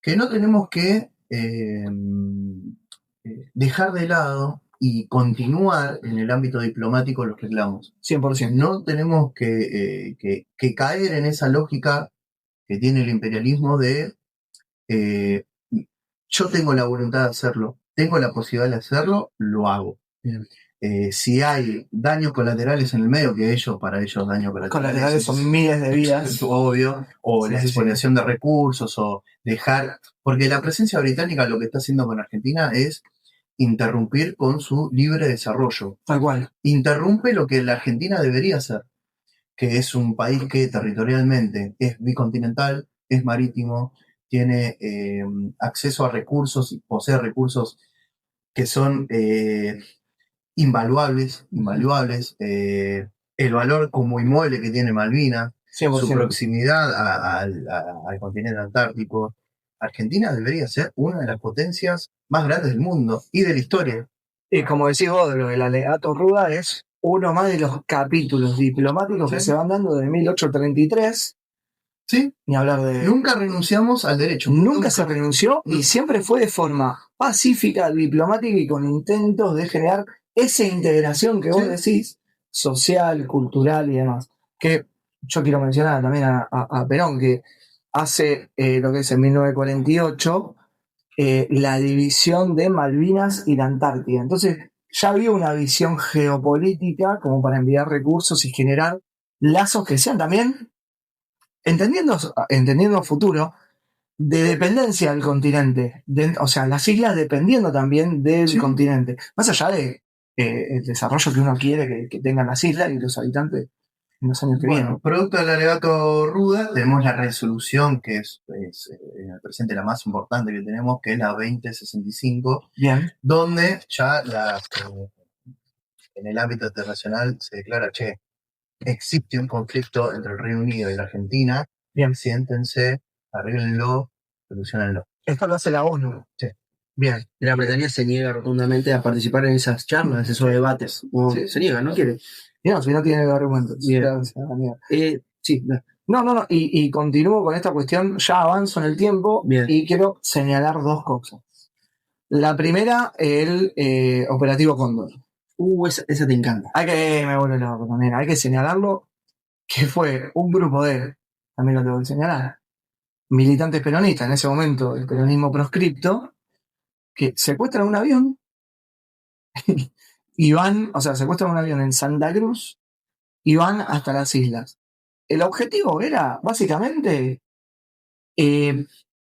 que no tenemos que dejar de lado y continuar en el ámbito diplomático los reclamos. 100%. No tenemos que caer en esa lógica que tiene el imperialismo de yo tengo la voluntad de hacerlo, tengo la posibilidad de hacerlo, lo hago. Si hay daños colaterales en el medio, que para ellos daños colaterales son miles de vidas, es obvio, o la expoliación de recursos, o dejar, porque la presencia británica lo que está haciendo con Argentina es interrumpir con su libre desarrollo. Tal cual. Interrumpe lo que la Argentina debería hacer, que es un país que territorialmente es bicontinental, es marítimo, tiene acceso a recursos y posee recursos que son invaluables, el valor como inmueble que tiene Malvinas, 100%. Su proximidad al continente antártico. Argentina debería ser una de las potencias más grandes del mundo y de la historia. Y como decís vos, lo del alegato Ruda es uno más de los capítulos diplomáticos que se van dando desde 1833. Sí. Ni hablar de... Nunca renunciamos al derecho. Nunca se renunció y siempre fue de forma pacífica, diplomática y con intentos de generar esa integración que vos decís, social, cultural y demás. Que yo quiero mencionar también a Perón, que hace lo que es en 1948, la división de Malvinas y la Antártida. Entonces ya había una visión geopolítica como para enviar recursos y generar lazos que sean también, entendiendo a futuro, de dependencia del continente. O sea, las islas dependiendo también del continente. Más allá de el desarrollo que uno quiere que tengan las islas y los habitantes en los años que vienen. Producto del alegato Ruda, tenemos la resolución que es en el presente la más importante que tenemos, que es la 2065, Bien. donde ya en el ámbito internacional se declara, existe un conflicto entre el Reino Unido y la Argentina, Bien. Siéntense, arréglenlo, solucionenlo. Esto lo hace la ONU. Sí. Bien. Gran Bretaña se niega rotundamente a participar en esas charlas, esos debates. Sí. Se niega, no quiere. No, si no tiene argumentos. Bien. Sí. No. Y continúo con esta cuestión, ya avanzo en el tiempo. Bien. Y quiero señalar dos cosas. La primera, el operativo Cóndor. Esa te encanta. Me vuelve loco también. Hay que señalarlo, que fue un grupo de, también lo tengo que señalar, militantes peronistas, en ese momento el peronismo proscripto, que secuestran un avión y secuestran un avión en Santa Cruz y van hasta las islas. El objetivo era, básicamente,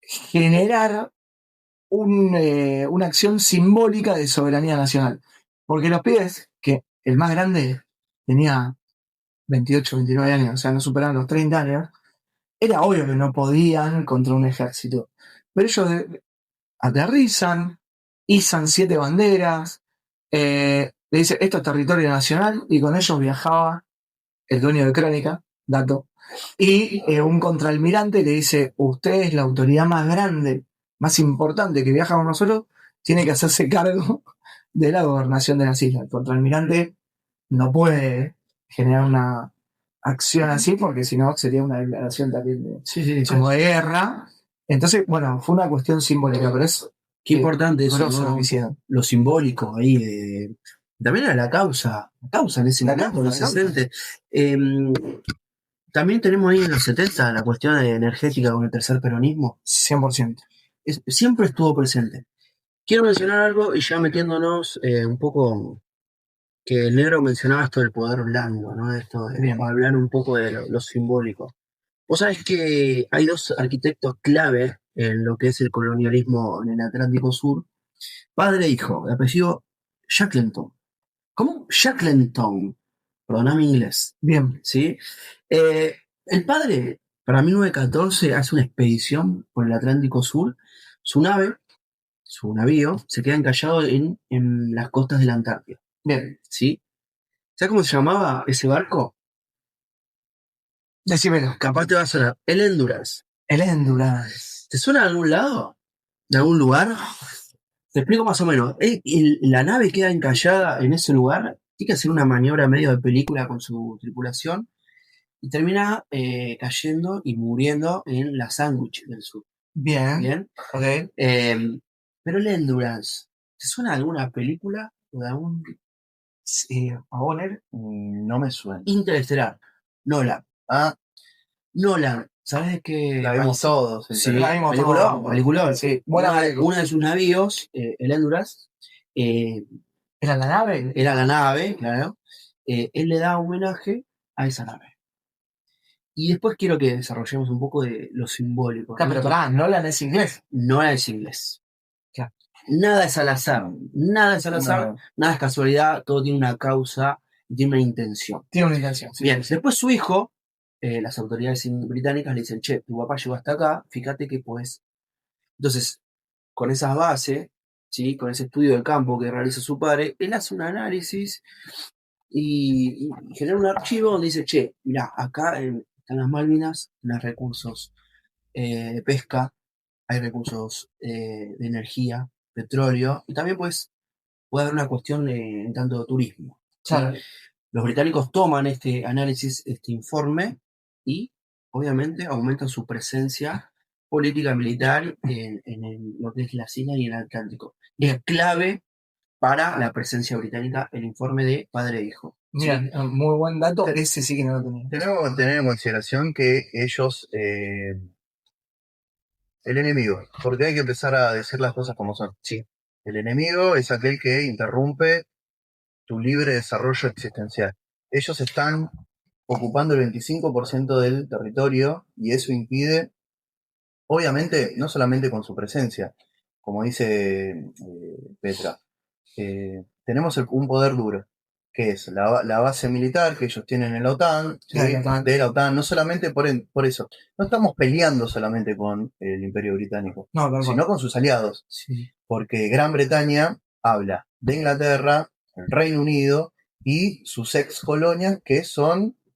generar una acción simbólica de soberanía nacional. Porque los pibes, que el más grande tenía 28, 29 años, o sea, no superaban los 30 años, era obvio que no podían contra un ejército. Pero ellos aterrizan, izan 7 banderas, le dice, esto es territorio nacional, y con ellos viajaba el dueño de Crónica, dato, y un contraalmirante le dice, usted es la autoridad más grande, más importante que viaja con nosotros, tiene que hacerse cargo de la gobernación de las islas. El contraalmirante no puede generar una acción así porque si no sería una declaración también como de guerra. Entonces, bueno, fue una cuestión simbólica, pero es qué importante eso, ¿no? Lo simbólico ahí también era la causa en ese momento, los 60. También tenemos ahí en los 70 la cuestión energética con el tercer peronismo. 100%. Siempre estuvo presente. Quiero mencionar algo y ya metiéndonos un poco, que el negro mencionaba esto del poder blando, ¿no? Esto de hablar un poco de lo simbólico. Vos sabés que hay dos arquitectos clave en lo que es el colonialismo en el Atlántico Sur, padre e hijo, de apellido Shackleton. ¿Cómo? Shackleton. Perdóname inglés. Bien. ¿Sí? El padre, para 1914, hace una expedición por el Atlántico Sur. Su navío, se queda encallado en las costas de la Antártida. Bien. ¿Sí? ¿Sabes cómo se llamaba ese barco? Decímelo. Capaz te va a sonar. El Endurance. El Endurance. ¿Te suena de algún lado? ¿De algún lugar? Te explico más o menos. La nave queda encallada en ese lugar, tiene que hacer una maniobra medio de película con su tripulación y termina cayendo y muriendo en la Sandwich del Sur. Bien. Ok. Pero el Endurance, ¿te suena de alguna película o de algún... No me suena. Interestelar. Nolan. Nolan. ¿Sabes de qué? La vimos todos. Sí, la vimos película. Sí. Uno de sus navíos, el Endurance, ¿Era la nave? Era la nave, claro. Él le da homenaje a esa nave. Y después quiero que desarrollemos un poco de lo simbólico. Claro, pero pará, Nolan es inglés. Nolan es inglés. Claro. Nada es al azar. Nada es casualidad, todo tiene una causa y tiene una intención. Tiene una intención. Sí. Bien, después su hijo, las autoridades británicas le dicen, che, tu papá llegó hasta acá, fíjate que pues. Entonces, con esas bases, ¿sí? Con ese estudio de campo que realiza su padre, él hace un análisis y genera un archivo donde dice, che, mirá, acá están las Malvinas, los recursos de pesca, hay recursos de energía, petróleo, y también pues puede haber una cuestión en tanto de turismo. Claro. Los británicos toman este análisis, este informe, y obviamente aumentan su presencia política militar en lo que es las islas y en el Atlántico. Es clave para la presencia británica el informe de padre e hijo. Mira, ¿sí? Muy buen dato, ese sí que no lo tenía. Tenemos que tener en consideración que ellos El enemigo, porque hay que empezar a decir las cosas como son. Sí. El enemigo es aquel que interrumpe tu libre desarrollo existencial. Ellos están ocupando el 25% del territorio y eso impide, obviamente, no solamente con su presencia, como dice Petra, tenemos un poder duro, que es la base militar que ellos tienen en la OTAN, ¿sí? De la OTAN, no solamente por eso, no estamos peleando solamente con el Imperio Británico, sino con sus aliados, Sí. porque Gran Bretaña habla de Inglaterra, el Reino Unido y sus ex colonias que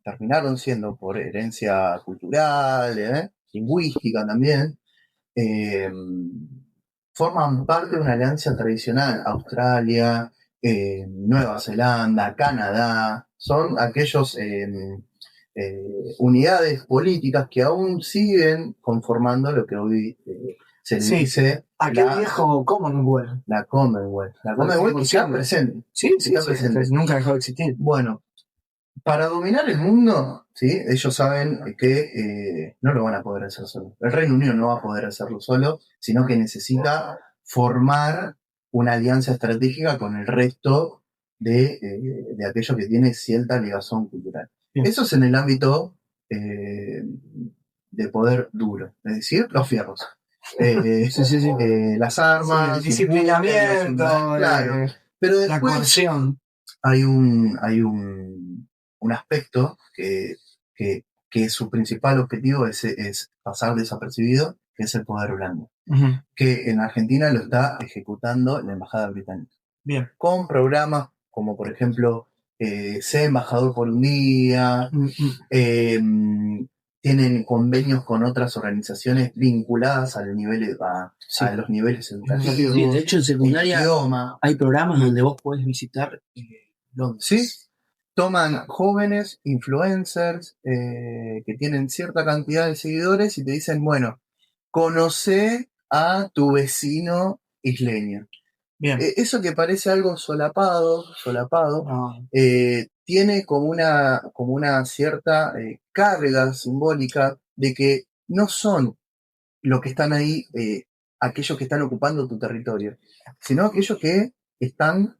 terminaron siendo por herencia cultural, lingüística también, forman parte de una alianza tradicional. Australia, Nueva Zelanda, Canadá, son aquellos unidades políticas que aún siguen conformando lo que hoy se le dice aquel viejo Commonwealth. La Commonwealth. La Commonwealth que está presente. Sí, está presente. Nunca dejó de existir. Bueno, para dominar el mundo, ¿sí? Ellos saben que no lo van a poder hacer solo. El Reino Unido no va a poder hacerlo solo, sino que necesita formar una alianza estratégica con el resto de aquellos que tienen cierta ligación cultural. Bien. Eso es en el ámbito de poder duro, es decir, los fierros. Las armas, el disciplinamiento, claro. Pero después, la coerción. Hay un aspecto que su principal objetivo es pasar desapercibido, que es el poder blando. Uh-huh. Que en Argentina lo está ejecutando la Embajada Británica. Bien. Con programas como, por ejemplo, Sé Embajador por un Día, uh-huh. Tienen convenios con otras organizaciones vinculadas a los niveles educativos. Sí, de hecho, en secundaria hay programas donde vos podés visitar Londres. Sí, toman jóvenes influencers que tienen cierta cantidad de seguidores y te dicen, bueno, conoce a tu vecino isleño. Bien. Eso que parece algo solapado, tiene como una cierta carga simbólica de que no son los que están ahí, aquellos que están ocupando tu territorio, sino aquellos que están...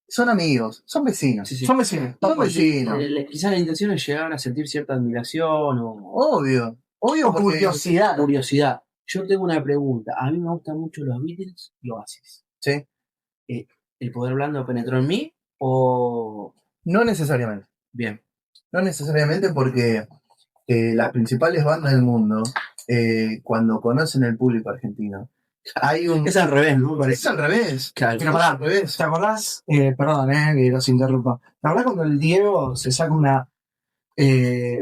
son amigos, son vecinos. Sí. Son vecinos. Quizás la intención es llegar a sentir cierta admiración o... Obvio. O curiosidad. Yo tengo una pregunta. A mí me gustan mucho los Beatles y Oasis. Sí. ¿El poder blando penetró en mí o...? No necesariamente. Bien. No necesariamente porque las principales bandas del mundo, cuando conocen el público argentino, es al revés, ¿no? Es al revés. Claro. Pero pará, ¿te acordás? Perdón, que los interrumpa. ¿Te acordás cuando el Diego se saca una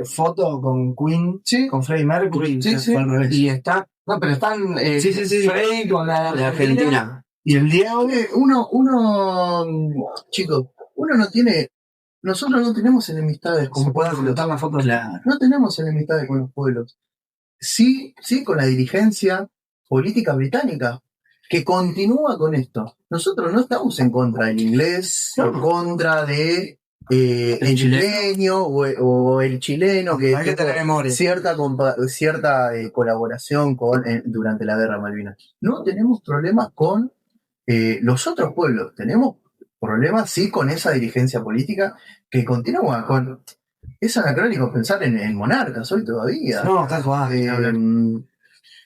foto con Queen, sí, con Freddie Mercury? Sí. Al revés. Y está... No, pero están Freddie con la de Argentina. Y el Diego... Chicos, uno no tiene... Nosotros no tenemos enemistades con los pueblos. Contar la foto. Claro. No tenemos enemistades con los pueblos. Sí, con la dirigencia política británica, que continúa con esto. Nosotros no estamos en contra del inglés, en contra de el isleño o el chileno, que hay que tener memoria. Cierta colaboración durante la Guerra de Malvinas. No tenemos problemas con los otros pueblos, tenemos problemas sí con esa dirigencia política que continúa con... Es anacrónico pensar en monarcas hoy todavía. No, está jugado.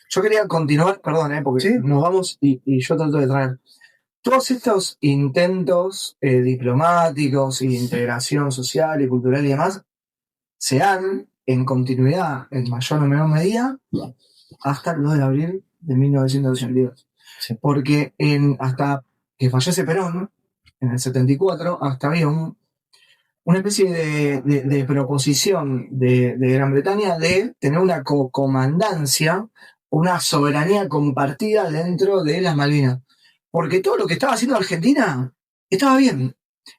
Yo quería continuar, perdón, porque ¿sí? Nos vamos y yo trato de traer todos estos intentos diplomáticos y de integración social y cultural y demás se dan en continuidad, en mayor o menor medida, hasta el 2 de abril de 1982. Sí. Porque hasta que fallece Perón, en el 74, hasta había una especie de proposición de Gran Bretaña de tener una comandancia, una soberanía compartida dentro de las Malvinas. Porque todo lo que estaba haciendo Argentina estaba bien.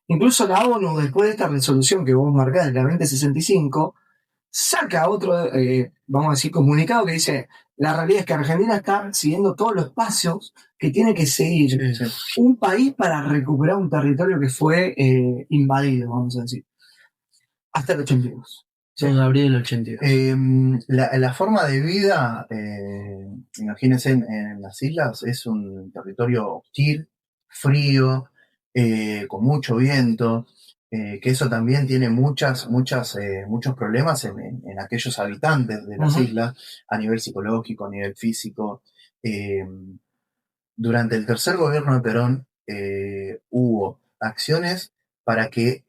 Incluso la ONU, después de esta resolución que vos marcás, de la 2065, saca otro, vamos a decir, comunicado que dice, la realidad es que Argentina está siguiendo todos los pasos que tiene que seguir un país para recuperar un territorio que fue invadido, vamos a decir. Hasta el 82. Son Gabriel 82. La forma de vida, imagínense, en las islas es un territorio hostil, frío, con mucho viento, que eso también tiene muchos problemas en aquellos habitantes de las islas, a nivel psicológico, a nivel físico. Durante el tercer gobierno de Perón hubo acciones para que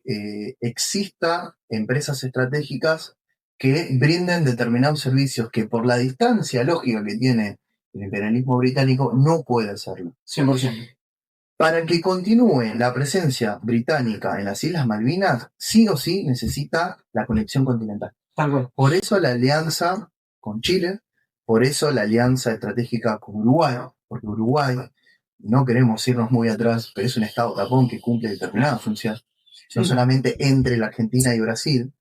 exista empresas estratégicas que brinden determinados servicios que por la distancia lógica que tiene el imperialismo británico no puede hacerlo. 100%. Para que continúe la presencia británica en las Islas Malvinas, sí o sí necesita la conexión continental. Tal cual. Por eso la alianza con Chile, por eso la alianza estratégica con Uruguay, porque Uruguay, no queremos irnos muy atrás, pero es un estado tapón que cumple determinadas funciones, no solamente entre la Argentina y Brasil,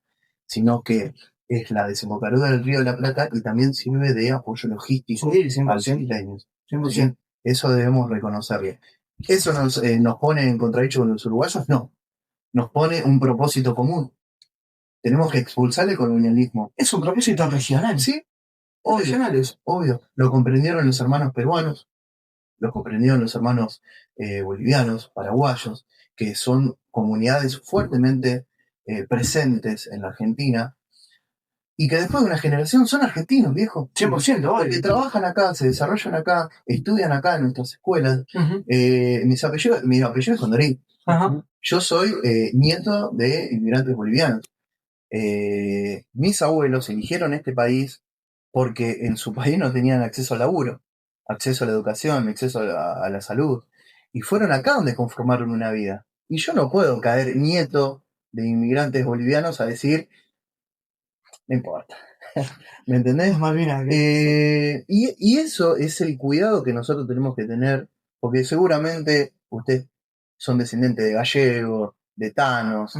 sino que es la desembocadura del Río de la Plata y también sirve de apoyo logístico a los isleños. 100%. Eso debemos reconocerlo. ¿Eso nos pone en contradicho con los uruguayos? No. Nos pone un propósito común. Tenemos que expulsar el colonialismo. Es un propósito regional. Sí, obvio. Lo comprendieron los hermanos peruanos, lo comprendieron los hermanos bolivianos, paraguayos, que son comunidades fuertemente presentes en la Argentina y que después de una generación son argentinos, viejo. 100%, porque trabajan acá, se desarrollan acá, estudian acá en nuestras escuelas. Mi apellido es Condorín. Yo soy nieto de inmigrantes bolivianos. Mis abuelos eligieron este país porque en su país no tenían acceso al laburo, acceso a la educación, acceso a la salud. Y fueron acá donde conformaron una vida. Y yo no puedo caer nieto de inmigrantes bolivianos a decir, no importa. ¿Me entendés? Malvinas. Y eso es el cuidado que nosotros tenemos que tener, porque seguramente ustedes son descendientes de gallegos, de tanos.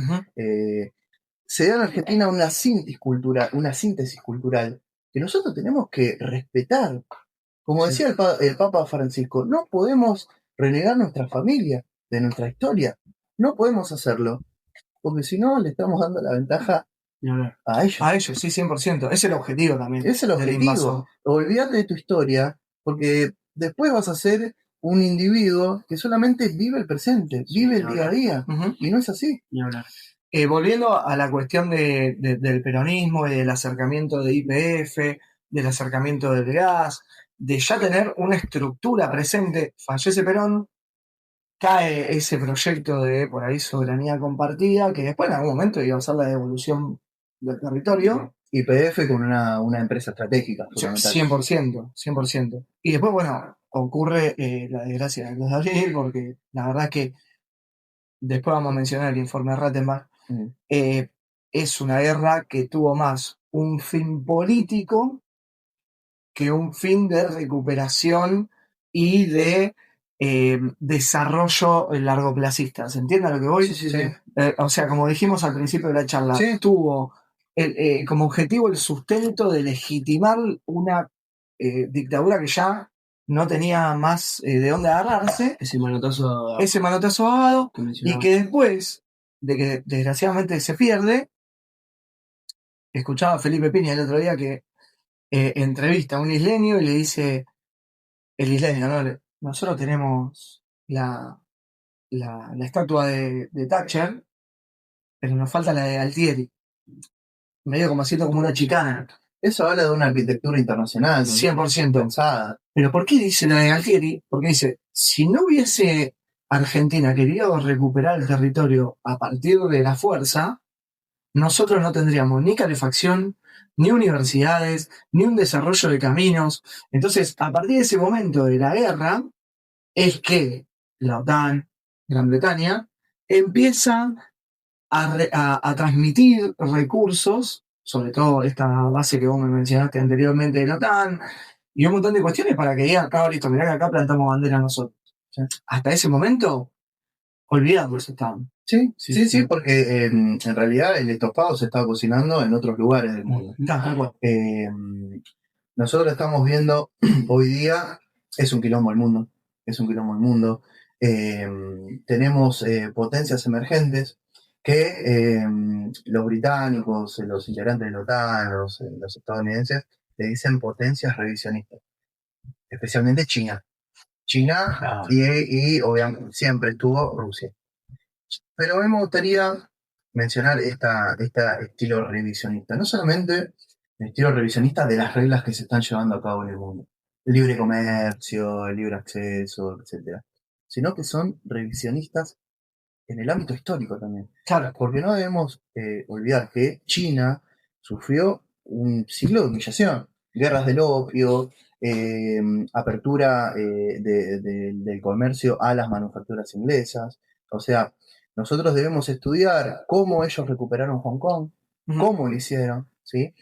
Se da en Argentina una síntesis cultural que nosotros tenemos que respetar. Como decía el Papa Francisco, no podemos renegar nuestra familia, de nuestra historia. No podemos hacerlo, porque si no le estamos dando la ventaja a ellos. A ellos, sí, 100%. Es el objetivo también. Es el objetivo. Olvídate de tu historia, porque después vas a ser un individuo que solamente vive el presente, vive el día a día. Y no es así. Volviendo a la cuestión del peronismo y del acercamiento de YPF, del acercamiento del gas, de ya tener una estructura presente, fallece Perón, cae ese proyecto de, por ahí, soberanía compartida, que después en algún momento iba a ser la devolución del territorio. YPF con una empresa estratégica. 100%. Y después, bueno, ocurre la desgracia del 2 de abril, porque la verdad es que después vamos a mencionar el informe de Rattenbach. Es una guerra que tuvo más un fin político que un fin de recuperación y de desarrollo largoplacista. ¿Se entiende a lo que voy? Sí. O sea, como dijimos al principio de la charla, tuvo como objetivo el sustento de legitimar una dictadura que ya no tenía más de dónde agarrarse. Ese manotazo dado, y que después de que desgraciadamente se pierde, escuchaba a Felipe Piña el otro día que entrevista a un isleño y le dice, el isleño, ¿no? Nosotros tenemos la estatua de Thatcher, pero nos falta la de Altieri. Medio como haciendo como una chicana. Eso habla de una arquitectura internacional. 100%. Pensada. Pero ¿por qué dice la de Altieri? Porque dice, si no hubiese Argentina querido recuperar el territorio a partir de la fuerza, nosotros no tendríamos ni calefacción, ni universidades, ni un desarrollo de caminos. Entonces, a partir de ese momento de la guerra, es que la OTAN, Gran Bretaña, empieza a transmitir recursos, sobre todo esta base que vos me mencionaste anteriormente de la OTAN, y un montón de cuestiones para que digan, acá, listo, mirá que acá plantamos bandera nosotros. ¿Sí? Hasta ese momento, olvidados estaban. Sí, porque en realidad el estofado se estaba cocinando en otros lugares del mundo. Nosotros estamos viendo hoy día, es un quilombo el mundo. Tenemos potencias emergentes que los británicos, los integrantes de la OTAN, los estadounidenses, le dicen potencias revisionistas, especialmente China. Y obviamente siempre estuvo Rusia. Pero a mí me gustaría mencionar este estilo revisionista. No solamente el estilo revisionista de las reglas que se están llevando a cabo en el mundo. El libre comercio, el libre acceso, etc. Sino que son revisionistas en el ámbito histórico también. Claro. Porque no debemos olvidar que China sufrió un siglo de humillación. Guerras del opio, apertura del comercio a las manufacturas inglesas. O sea, nosotros debemos estudiar cómo ellos recuperaron Hong Kong, cómo lo hicieron, ¿sí?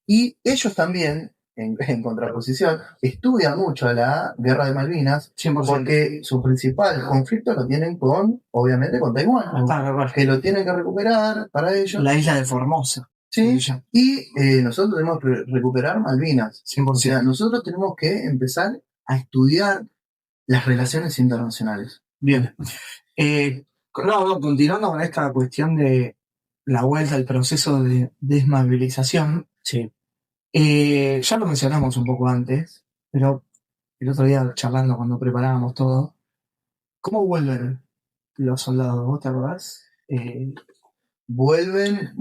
Y ellos también, en contraposición, estudian mucho la guerra de Malvinas, 100%. porque su principal conflicto lo tienen obviamente con Taiwán, que lo tienen que recuperar para ellos. La isla de Formosa. Sí, y nosotros tenemos que recuperar Malvinas. 100%. O sea, nosotros tenemos que empezar a estudiar las relaciones internacionales. Bien. Continuando con esta cuestión de la vuelta al proceso de desmovilización, Sí. ya lo mencionamos un poco antes, pero el otro día charlando cuando preparábamos todo, ¿cómo vuelven los soldados? ¿Vos te acordás? Vuelven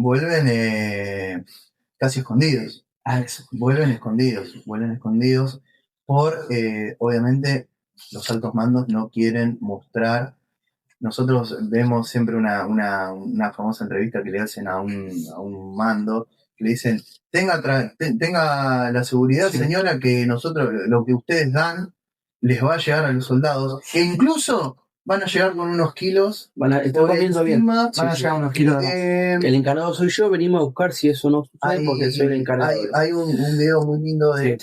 casi escondidos. Eso. Vuelven escondidos por, obviamente, los altos mandos no quieren mostrar. Nosotros vemos siempre una famosa entrevista que le hacen a un mando, que le dicen, tenga la seguridad, Sí. señora, que nosotros, lo que ustedes dan, les va a llegar a los soldados, e incluso van a llegar con unos kilos. Están comiendo bien. Van a llegar unos kilos de más. El encargado soy yo, venimos a buscar si eso no sucede porque soy el encargado. Hay un video muy lindo, Sí.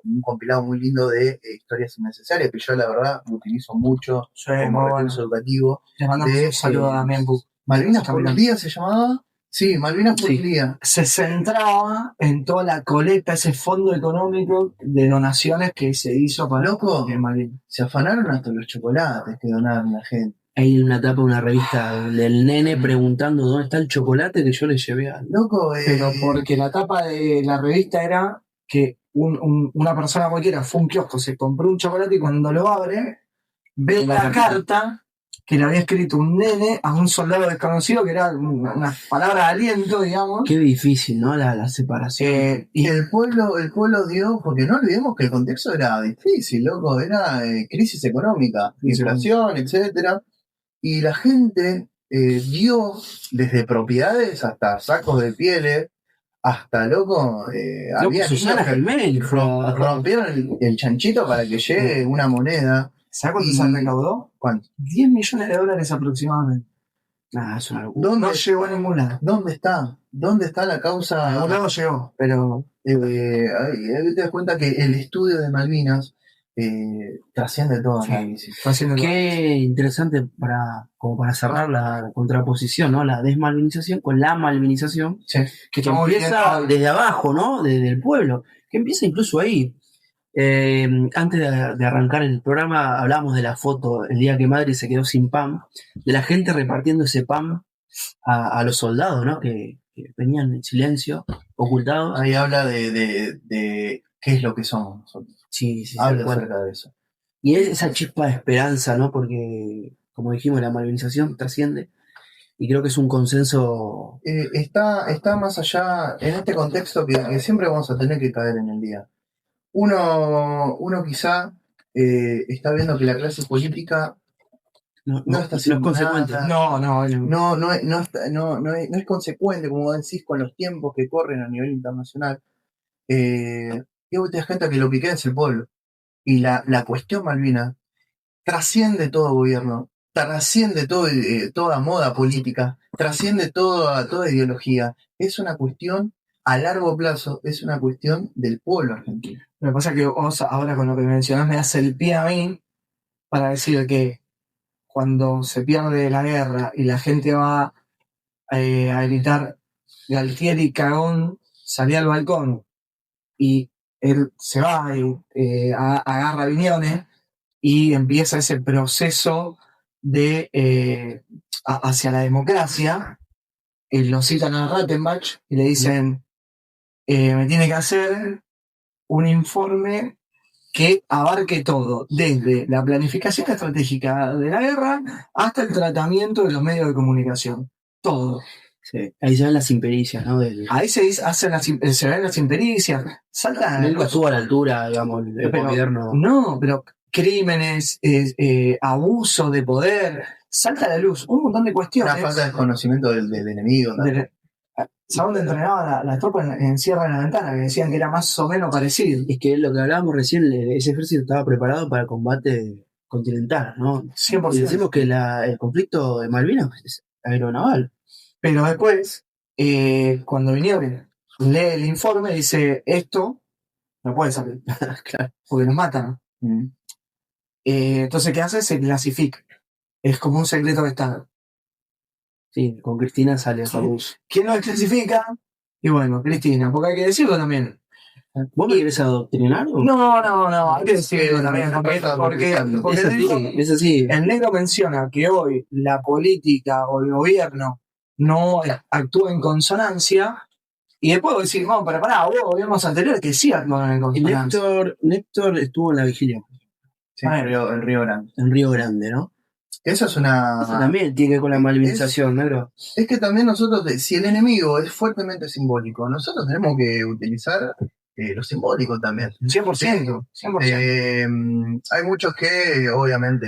un compilado muy lindo de historias innecesarias, que yo la verdad utilizo mucho como recurso educativo. Le mandamos un saludo a Damián Buch. Malvinas por el día se llamaba. Sí, Malvinas por el día. Se centraba en toda la colecta, ese fondo económico de donaciones que se hizo para Malvinas. Se afanaron hasta los chocolates que donaron la gente. Hay una tapa de una revista del nene preguntando dónde está el chocolate que yo le llevé a... Pero porque la tapa de la revista era que una persona cualquiera fue a un kiosco, se compró un chocolate y cuando lo abre, ve la carta que le había escrito un nene a un soldado desconocido, que era una palabra de aliento, digamos. Qué difícil, ¿no? La separación. Y el pueblo dio, porque no olvidemos que el contexto era difícil, loco, era crisis económica, inflación, etcétera. Y la gente dio desde propiedades hasta sacos de pieles, hasta había Susana Gelmel, rompieron el chanchito para que llegue una moneda. ¿Sabes cuánto se recaudó? ¿Cuánto? $10 millones aproximadamente. Es una locura. No llegó a ningún lado. ¿Dónde está? ¿Dónde está la causa? A ningún lado llegó, pero... Ahí te das cuenta que el estudio de Malvinas trasciende todo análisis. Qué interesante como para cerrar la contraposición, ¿no? La desmalvinización con la malvinización, que empieza desde abajo, ¿no? Desde el pueblo, que empieza incluso ahí. Antes de arrancar el programa hablábamos de la foto el día que Madrid se quedó sin pan, de la gente repartiendo ese pan a los soldados, ¿no? Que venían en silencio, ocultados. Ahí habla de qué es lo que somos nosotros. Sí, habla acerca de eso. Y esa chispa de esperanza, ¿no? Porque, como dijimos, la malvinización trasciende y creo que es un consenso. Está más allá, en este contexto que siempre vamos a tener que caer en el día. Uno quizá está viendo que la clase política no está siendo consecuente. No es consecuente, como decís, con los tiempos que corren a nivel internacional. Y vos te das cuenta que lo que queda es el pueblo. Y la cuestión Malvinas trasciende todo gobierno, trasciende toda moda política, trasciende toda ideología. Es una cuestión a largo plazo, es una cuestión del pueblo argentino. Lo que pasa es que vos ahora con lo que mencionás me das el pie a mí para decir que cuando se pierde la guerra y la gente va a gritar Galtieri cagón, salí al balcón y él se va y agarra Viñones y empieza ese proceso de hacia la democracia, lo citan a Rattenbach y le dicen, me tiene que hacer un informe que abarque todo, desde la planificación estratégica de la guerra hasta el tratamiento de los medios de comunicación. Todo. Sí. Ahí se ven las impericias, ¿no? Ahí se ven las impericias. Saltan Nunca estuvo a la altura, digamos, del gobierno. No, pero crímenes, abuso de poder, salta a la luz un montón de cuestiones. Una falta de conocimiento del enemigo. ¿Sabes dónde entrenaba la tropa en Sierra de la Ventana? Que decían que era más o menos parecido. Es que lo que hablábamos recién, ese ejército estaba preparado para el combate continental, ¿no? 100%. Y decimos que el conflicto de Malvinas es aeronaval. Pero después, cuando vinieron, lee el informe y dice, esto no puede salir. Claro. Porque nos matan. Entonces, ¿qué hace? Se clasifica. Es como un secreto de Estado. Sí, con Cristina sale esa luz. ¿Quién lo desclasifica? Y bueno, Cristina, porque hay que decirlo también. ¿Vos me querés adoctrinar? No, hay que decirlo también. Porque es así. El negro menciona que hoy la política o el gobierno no actúa en consonancia. Y después vos decís, vamos, pero pará, hubo gobiernos anteriores que sí actúan en consonancia. Néstor estuvo en la vigilia. Sí, en Río Grande. En Río Grande, ¿no? Eso es una... Eso también tiene que ver con la malvinización, negro. Es que también nosotros, si el enemigo es fuertemente simbólico, nosotros tenemos que utilizar lo simbólico también. 100%. Hay muchos que, obviamente,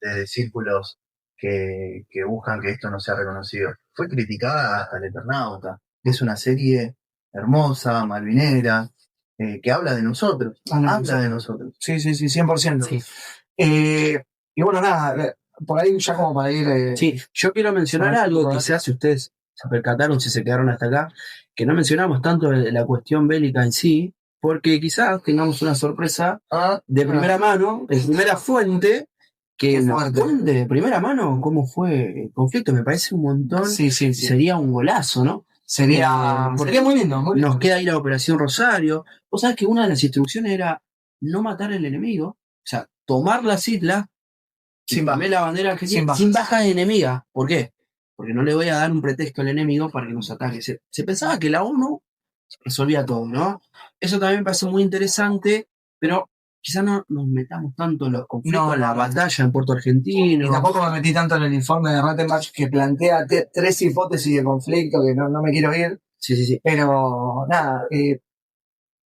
de círculos que buscan que esto no sea reconocido. Fue criticada hasta El Eternauta. Es una serie hermosa, malvinera, que habla de nosotros. Habla de nosotros. Sí, 100%. Sí. Y bueno, nada, por ahí ya como para ir... Sí, yo quiero mencionar algo, quizás si ustedes se percataron, si se quedaron hasta acá, que no mencionamos tanto la cuestión bélica en sí, porque quizás tengamos una sorpresa de primera mano, de primera fuente, que nos cuente de primera mano cómo fue el conflicto. Me parece un montón. Sí. Sería un golazo, ¿no? Sería muy lindo. Nos queda ir a Operación Rosario. Vos sabés que una de las instrucciones era no matar al enemigo, o sea, tomar las islas sin bajar la bandera argentina, sin baja enemiga. ¿Por qué? Porque no le voy a dar un pretexto al enemigo para que nos ataque. Se pensaba que la ONU resolvía todo, ¿no? Eso también me parece muy interesante, pero quizás no nos metamos tanto en los conflictos, en la batalla en Puerto Argentino. Y tampoco me metí tanto en el informe de Rattenbach que plantea 3 hipótesis de conflicto que no me quiero ir. Sí. Pero nada,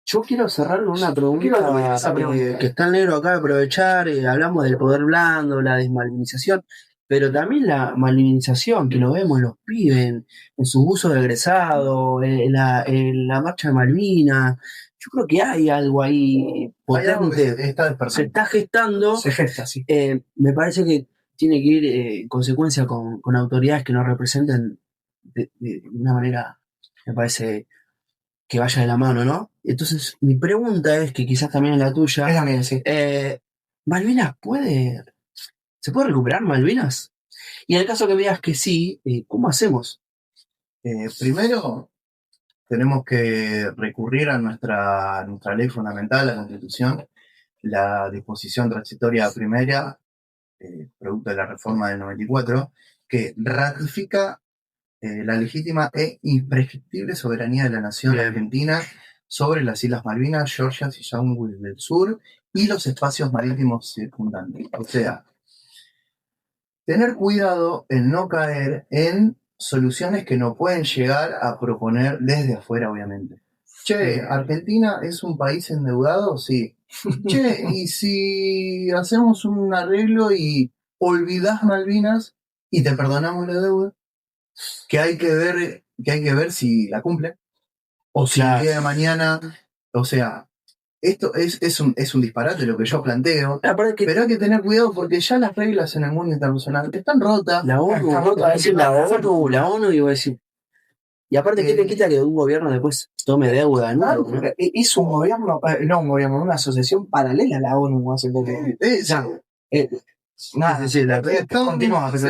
yo quiero cerrar con una pregunta que está el negro acá de aprovechar. Hablamos del poder blando, la desmalvinización, pero también la malvinización que lo vemos en los pibes, en sus usos de egresado, en la marcha de Malvinas. Yo creo que hay algo ahí potente. Se está gestando. Se gesta, sí. Me parece que tiene que ir en consecuencia con autoridades que nos representen de una manera, me parece, que vaya de la mano, ¿no? Entonces, mi pregunta es, que quizás también es la tuya. Es la mía, sí. ¿Malvinas se puede recuperar Malvinas? Y en el caso que me digas que sí, ¿cómo hacemos? Primero, tenemos que recurrir a nuestra ley fundamental, la Constitución, la disposición transitoria primera, producto de la reforma del 94, que ratifica la legítima e imprescriptible soberanía de la nación argentina sobre las Islas Malvinas, Georgias y Sandwich del Sur y los espacios marítimos circundantes. O sea, tener cuidado en no caer en soluciones que no pueden llegar a proponer desde afuera, obviamente. Che, ¿Argentina es un país endeudado? Sí. Che, ¿y si hacemos un arreglo y olvidás Malvinas y te perdonamos la deuda? Que hay que ver si la cumple. O si el día de mañana, o sea, esto es un disparate lo que yo planteo, pero hay que tener cuidado porque ya las reglas en el mundo internacional están rotas. La ONU, iba a decir. Y aparte, ¿qué te quita que un gobierno después tome deuda? ¿No? Hizo un gobierno, una asociación paralela a la ONU hace poco. Se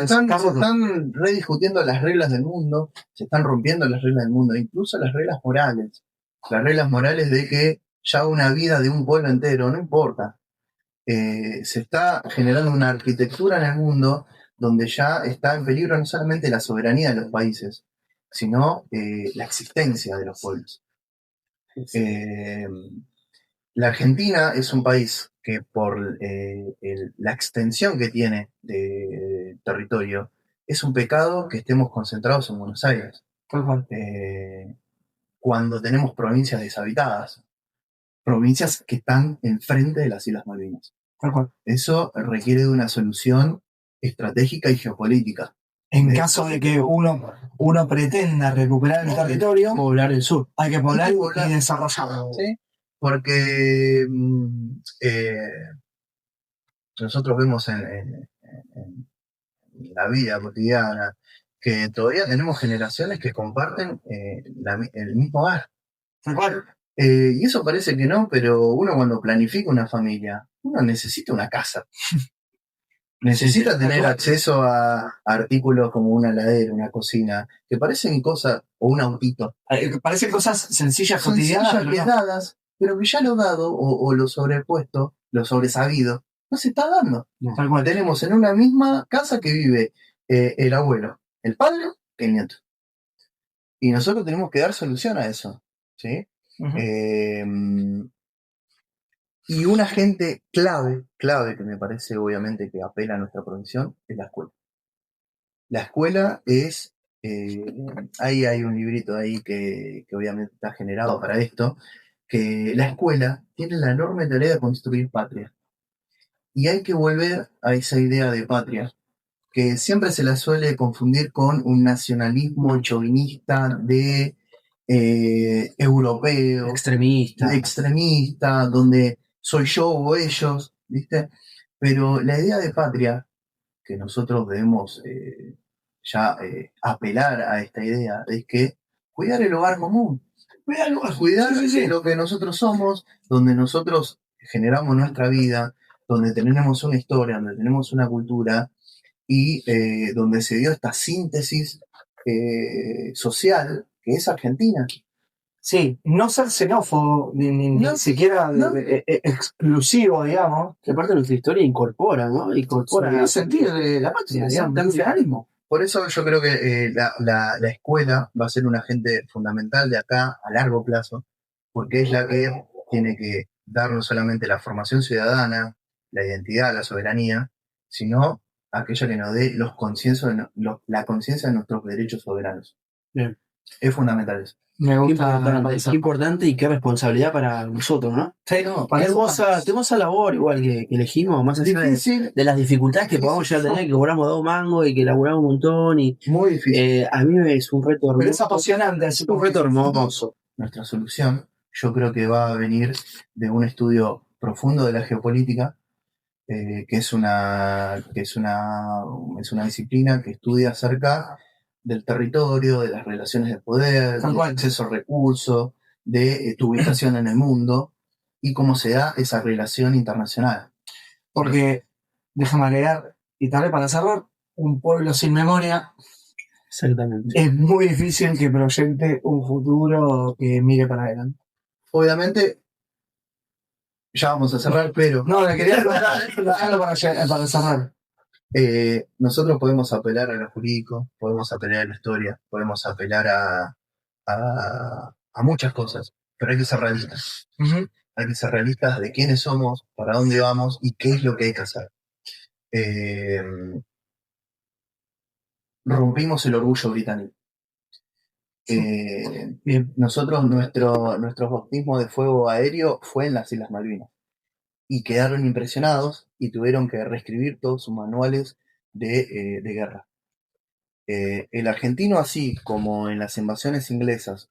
están rediscutiendo las reglas del mundo, se están rompiendo las reglas del mundo, incluso las reglas morales. Las reglas morales de que ya una vida de un pueblo entero, no importa. Se está generando una arquitectura en el mundo donde ya está en peligro no solamente la soberanía de los países, sino la existencia de los pueblos. La Argentina es un país que por la extensión que tiene de territorio, es un pecado que estemos concentrados en Buenos Aires. Cuando tenemos provincias deshabitadas, provincias que están enfrente de las Islas Malvinas. Eso requiere de una solución estratégica y geopolítica. En caso de que uno pretenda recuperar el territorio, poblar el sur. Hay que poblar y desarrollarlo. ¿Sí? Porque nosotros vemos en la vida cotidiana que todavía tenemos generaciones que comparten el mismo hogar. Y eso parece que no, pero uno cuando planifica una familia, uno necesita una casa. Necesita tener acceso a artículos como una heladera, una cocina, que parecen cosas, o un autito. Parecen cosas sencillas, cotidianas, pero que ya lo dado, o lo sobrepuesto, lo sobresabido, no se está dando. Tenemos en una misma casa que vive el abuelo, el padre, el nieto. Y nosotros tenemos que dar solución a eso, ¿sí? Y un agente clave que me parece obviamente que apela a nuestra profesión es la escuela. La escuela es, ahí hay un librito ahí que obviamente está generado para esto, que la escuela tiene la enorme tarea de construir patria. Y hay que volver a esa idea de patria, que siempre se la suele confundir con un nacionalismo chauvinista de europeo, extremista, donde soy yo o ellos, ¿viste? Pero la idea de patria, que nosotros debemos apelar a esta idea, es que cuidar el hogar común, cuidar lo que nosotros somos, donde nosotros generamos nuestra vida, donde tenemos una historia, donde tenemos una cultura, y donde se dio esta síntesis social que es Argentina. Sí, no ser xenófobo, ni siquiera exclusivo, digamos. Que parte de nuestra historia incorpora, ¿no? Incorpora el sentido de la patria, digamos, el nacionalismo. Por eso yo creo que la escuela va a ser un agente fundamental de acá a largo plazo, porque es la que tiene que dar no solamente la formación ciudadana, la identidad, la soberanía, sino aquella que nos dé la conciencia de nuestros derechos soberanos. Bien. Es fundamental eso. Me gusta. Qué importante y qué responsabilidad para nosotros, ¿no? Sí, no, qué hermosa labor igual que elegimos, más allá de las dificultades que podamos llegar a tener, que cobramos 2 mangos y que laburamos un montón. Muy difícil. A mí es un reto hermoso. Pero es apasionante. Es un reto hermoso. Nuestra solución, yo creo que va a venir de un estudio profundo de la geopolítica, que es una disciplina que estudia acerca del territorio, de las relaciones de poder, del acceso a recursos, de tu ubicación en el mundo y cómo se da esa relación internacional. Porque, déjame agregar, y tal vez para cerrar, un pueblo sin memoria. Exactamente. Es muy difícil que proyecte un futuro que mire para adelante. Obviamente, ya vamos a cerrar, pero... No, le quería para cerrar. Nosotros podemos apelar a lo jurídico, podemos apelar a la historia, podemos apelar a muchas cosas, pero hay que ser realistas. Hay que ser realistas de quiénes somos, para dónde vamos y qué es lo que hay que hacer. Rompimos el orgullo británico. Nosotros, nuestro bautismo de fuego aéreo fue en las Islas Malvinas. Y quedaron impresionados y tuvieron que reescribir todos sus manuales de guerra. El argentino, así como en las invasiones inglesas,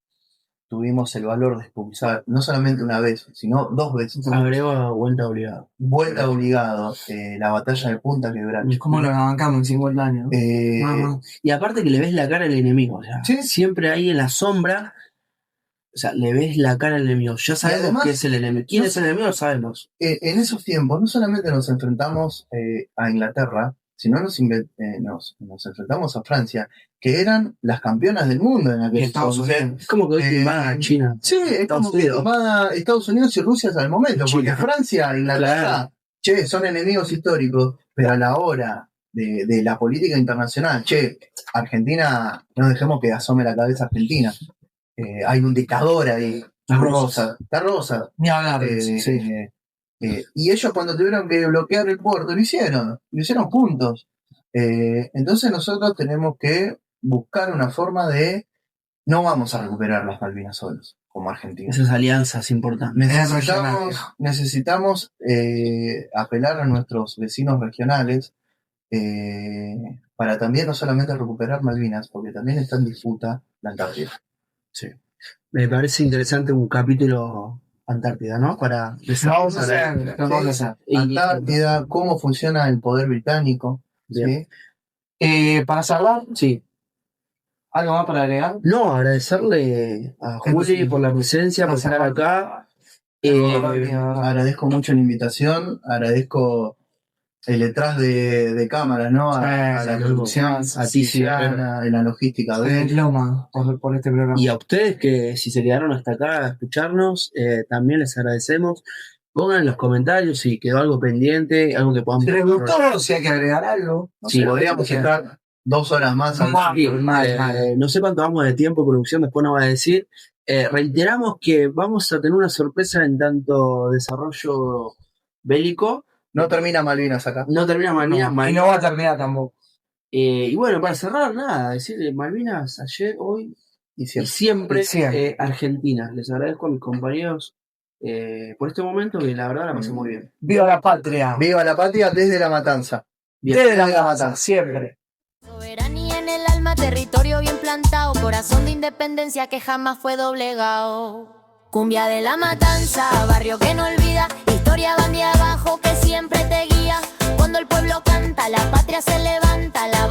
tuvimos el valor de expulsar, no solamente una vez, sino 2 veces. Agrego vuelta obligado. Vuelta obligado, la batalla de Punta Quebracho. ¿Cómo lo bancamos en 50 años? Y aparte que le ves la cara al enemigo, o sea, ¿sí? Siempre ahí en la sombra, o sea, le ves la cara al enemigo. Ya sabemos además, qué es el enemigo. ¿Quién es el enemigo? Lo sabemos. En esos tiempos, no solamente nos enfrentamos a Inglaterra, sino nos enfrentamos a Francia, que eran las campeonas del mundo en aquel Estados Unidos. Es como que hoy va a China. Sí, es como que va Estados Unidos y Rusia hasta el momento, porque Francia e Inglaterra, son enemigos históricos, pero a la hora de la política internacional. Che, Argentina, no dejemos que asome la cabeza Argentina. Hay un dictador ahí, está Rosa. Ni hablar, Y ellos cuando tuvieron que bloquear el puerto, lo hicieron juntos. Entonces nosotros tenemos que buscar una forma de, no vamos a recuperar las Malvinas solos, como Argentina. Esas alianzas importantes. Necesitamos apelar a nuestros vecinos regionales para también no solamente recuperar Malvinas, porque también está en disputa la Antártida. Sí. Me parece interesante un capítulo Antártida, ¿no? Para vamos a hacer. Antártida, cómo funciona el poder británico. ¿Sí? Para cerrar, sí. ¿Algo más para agregar? No, agradecerle a Juli por la presencia, por estar acá. Agradezco mucho la invitación, agradezco el detrás de cámara, ¿no? A la producción, a ti, Ciudadana, en la logística de Loma por este programa. Y a ustedes que si se quedaron hasta acá a escucharnos, también les agradecemos. Pongan en los comentarios si quedó algo pendiente, algo que podamos... Si les gustó, si hay que agregar algo. Sí, podríamos estar 2 horas más. No sé cuánto vamos de tiempo, producción, después nos va a decir. Reiteramos que vamos a tener una sorpresa en tanto desarrollo bélico. No termina Malvinas acá. No termina Malvinas. Y no va a terminar tampoco. Y bueno, para cerrar, nada, decirle Malvinas ayer, hoy y siempre. Argentina. Les agradezco a mis compañeros por este momento que la verdad la pasé muy bien. ¡Viva la patria! ¡Viva la patria desde la matanza! Desde la matanza, siempre. Soberanía en el alma, territorio bien plantado, corazón de independencia que jamás fue doblegado. Cumbia de la matanza, barrio que no olvida, historia van de abajo que siempre te guía. Cuando el pueblo canta, la patria se levanta, la